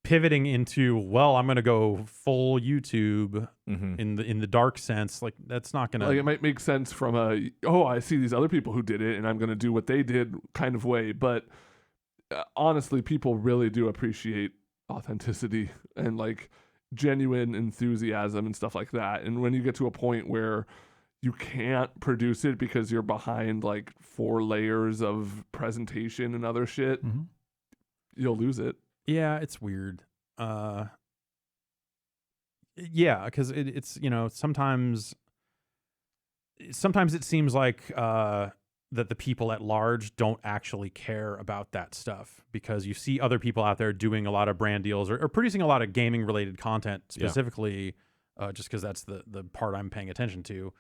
pivoting into, well, I'm going to go full YouTube in the dark sense, like that's not going to. Like it might make sense from I see these other people who did it, and I'm going to do what they did kind of way. But honestly, people really do appreciate authenticity and like genuine enthusiasm and stuff like that. And when you get to a point where you can't produce it because you're behind like 4 layers of presentation and other shit, you'll lose it. Yeah, it's weird. Yeah, because it's sometimes it seems like that the people at large don't actually care about that stuff, because you see other people out there doing a lot of brand deals or producing a lot of gaming related content specifically, just because that's the part I'm paying attention to.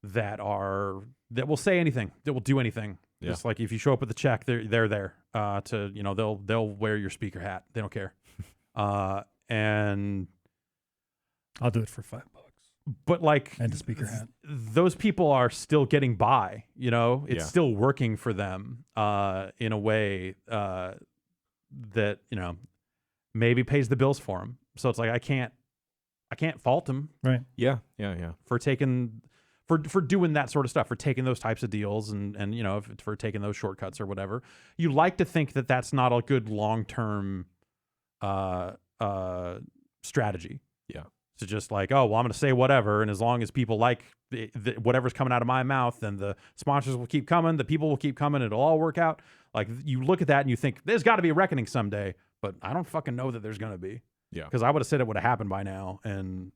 that will say anything, that will do anything. Yeah. Just like if you show up with a check, they're there to, you know, they'll wear your speaker hat. They don't care. And I'll do it for $5. But like, and a speaker hat. Those people are still getting by, you know, it's Yeah. still working for them in a way that, you know, maybe pays the bills for them. So it's like, I can't fault them. Right. Yeah. For taking, for doing that sort of stuff, for taking those types of deals and you know, for taking those shortcuts or whatever. You like to think that that's not a good long-term strategy. Yeah. So just like, oh, well, I'm going to say whatever, and as long as people like whatever's coming out of my mouth, then the sponsors will keep coming, the people will keep coming, it'll all work out. Like, you look at that and you think, there's got to be a reckoning someday, but I don't fucking know that there's going to be. Yeah. Because I would have said it would have happened by now, and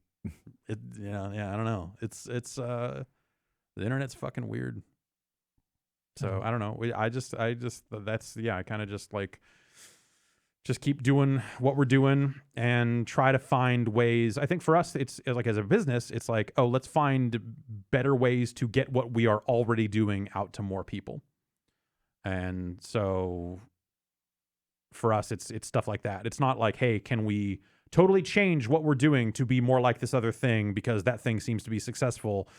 it, you know, yeah, I don't know. It's the internet's fucking weird. So I don't know. I kind of just like, just keep doing what we're doing and try to find ways. I think for us, it's like, as a business, it's like, oh, let's find better ways to get what we are already doing out to more people. And so for us, it's stuff like that. It's not like, hey, can we totally change what we're doing to be more like this other thing because that thing seems to be successful,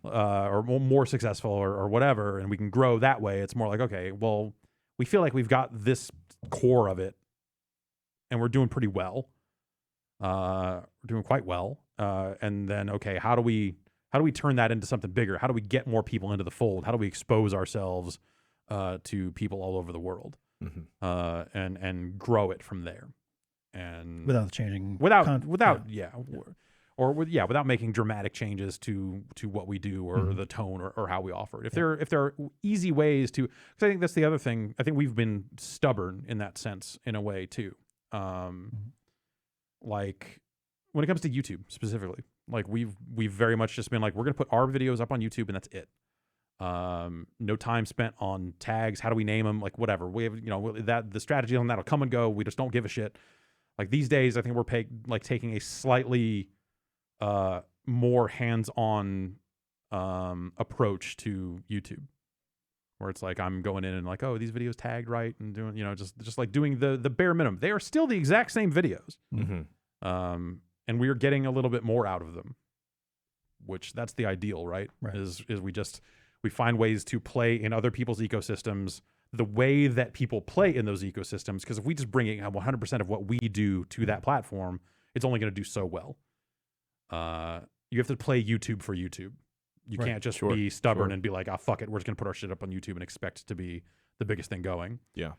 or more successful or whatever, and we can grow that way. It's more like, okay, well, we feel like we've got this core of it, and we're doing pretty well. We're doing quite well. And then, okay, how do we turn that into something bigger? How do we get more people into the fold? How do we expose ourselves to people all over the world, and grow it from there? And without changing, without making dramatic changes to what we do or the tone or how we offer it. If there are easy ways to, because I think that's the other thing. I think we've been stubborn in that sense in a way too. Like when it comes to YouTube specifically, like we've very much just been like, we're going to put our videos up on YouTube and that's it. No time spent on tags. How do we name them? Like whatever. We have, you know, that the strategy on that'll come and go. We just don't give a shit. Like these days, I think we're taking a slightly more hands-on approach to YouTube, where it's like I'm going in and like, oh, these videos tagged right, and doing, you know, just like doing the bare minimum. They are still the exact same videos, and we are getting a little bit more out of them, which that's the ideal, right? Is we find ways to play in other people's ecosystems the way that people play in those ecosystems. Because if we just bring in 100% of what we do to that platform, it's only going to do so well. You have to play YouTube for YouTube. You can't just be stubborn and be like, oh, fuck it, we're just going to put our shit up on YouTube and expect it to be the biggest thing going. Yeah.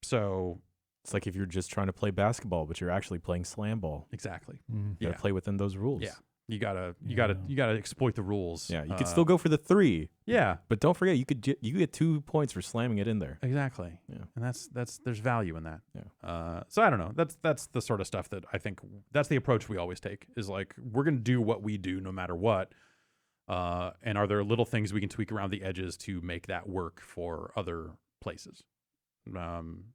So it's like if you're just trying to play basketball, but you're actually playing slam ball. Exactly. You gotta play within those rules. Yeah. You gotta exploit the rules. Yeah, you could still go for the three. Yeah, but don't forget you get 2 points for slamming it in there. Exactly. Yeah, and that's there's value in that. Yeah. So I don't know. That's the sort of stuff that I think that's the approach we always take. Is like, we're gonna do what we do no matter what. And are there little things we can tweak around the edges to make that work for other places? And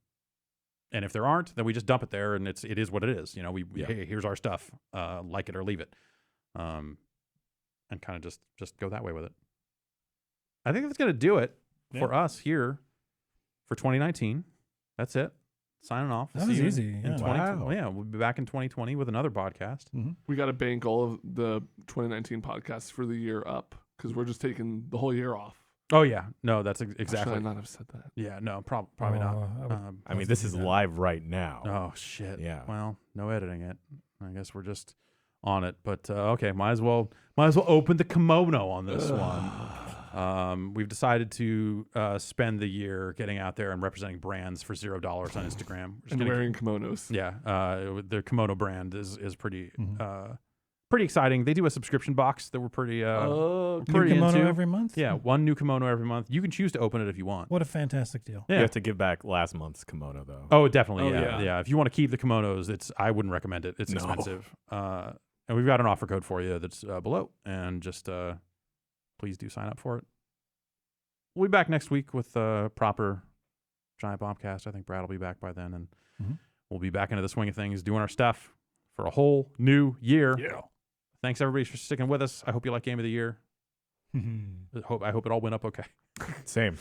if there aren't, then we just dump it there, and it is what it is. You know, hey, here's our stuff. Like it or leave it. And kind of just go that way with it. I think that's going to do it for us here for 2019. That's it. Signing off. That was easy. In 2020. Yeah, we'll be back in 2020 with another podcast. We got to bank all of the 2019 podcasts for the year up, because we're just taking the whole year off. Oh yeah, no, that's exactly. Should I not have said that? Yeah, no, probably not. I mean, this is live right now. Oh shit. Yeah. Well, no editing it. I guess we're just on it, but okay, might as well open the kimono on this one. We've decided to spend the year getting out there and representing brands for $0 on Instagram and wearing kimonos. Yeah, their kimono brand is pretty pretty exciting. They do a subscription box that we're pretty new kimono into every month. Yeah, one new kimono every month. You can choose to open it if you want. What a fantastic deal! Yeah. You have to give back last month's kimono though. Oh, definitely. Yeah. If you want to keep the kimonos, I wouldn't recommend it. It's expensive. And we've got an offer code for you that's below, and just please do sign up for it. We'll be back next week with proper Giant Bombcast. I think Brad will be back by then, and we'll be back into the swing of things, doing our stuff for a whole new year. Yeah. Thanks everybody for sticking with us. I hope you like Game of the Year. I hope it all went up okay. Same.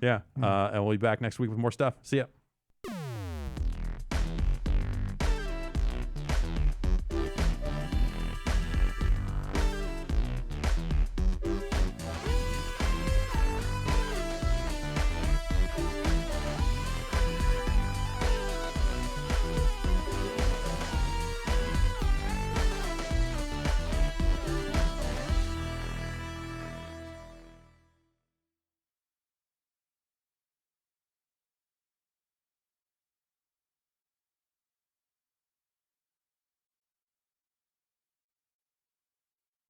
Yeah. And we'll be back next week with more stuff. See ya.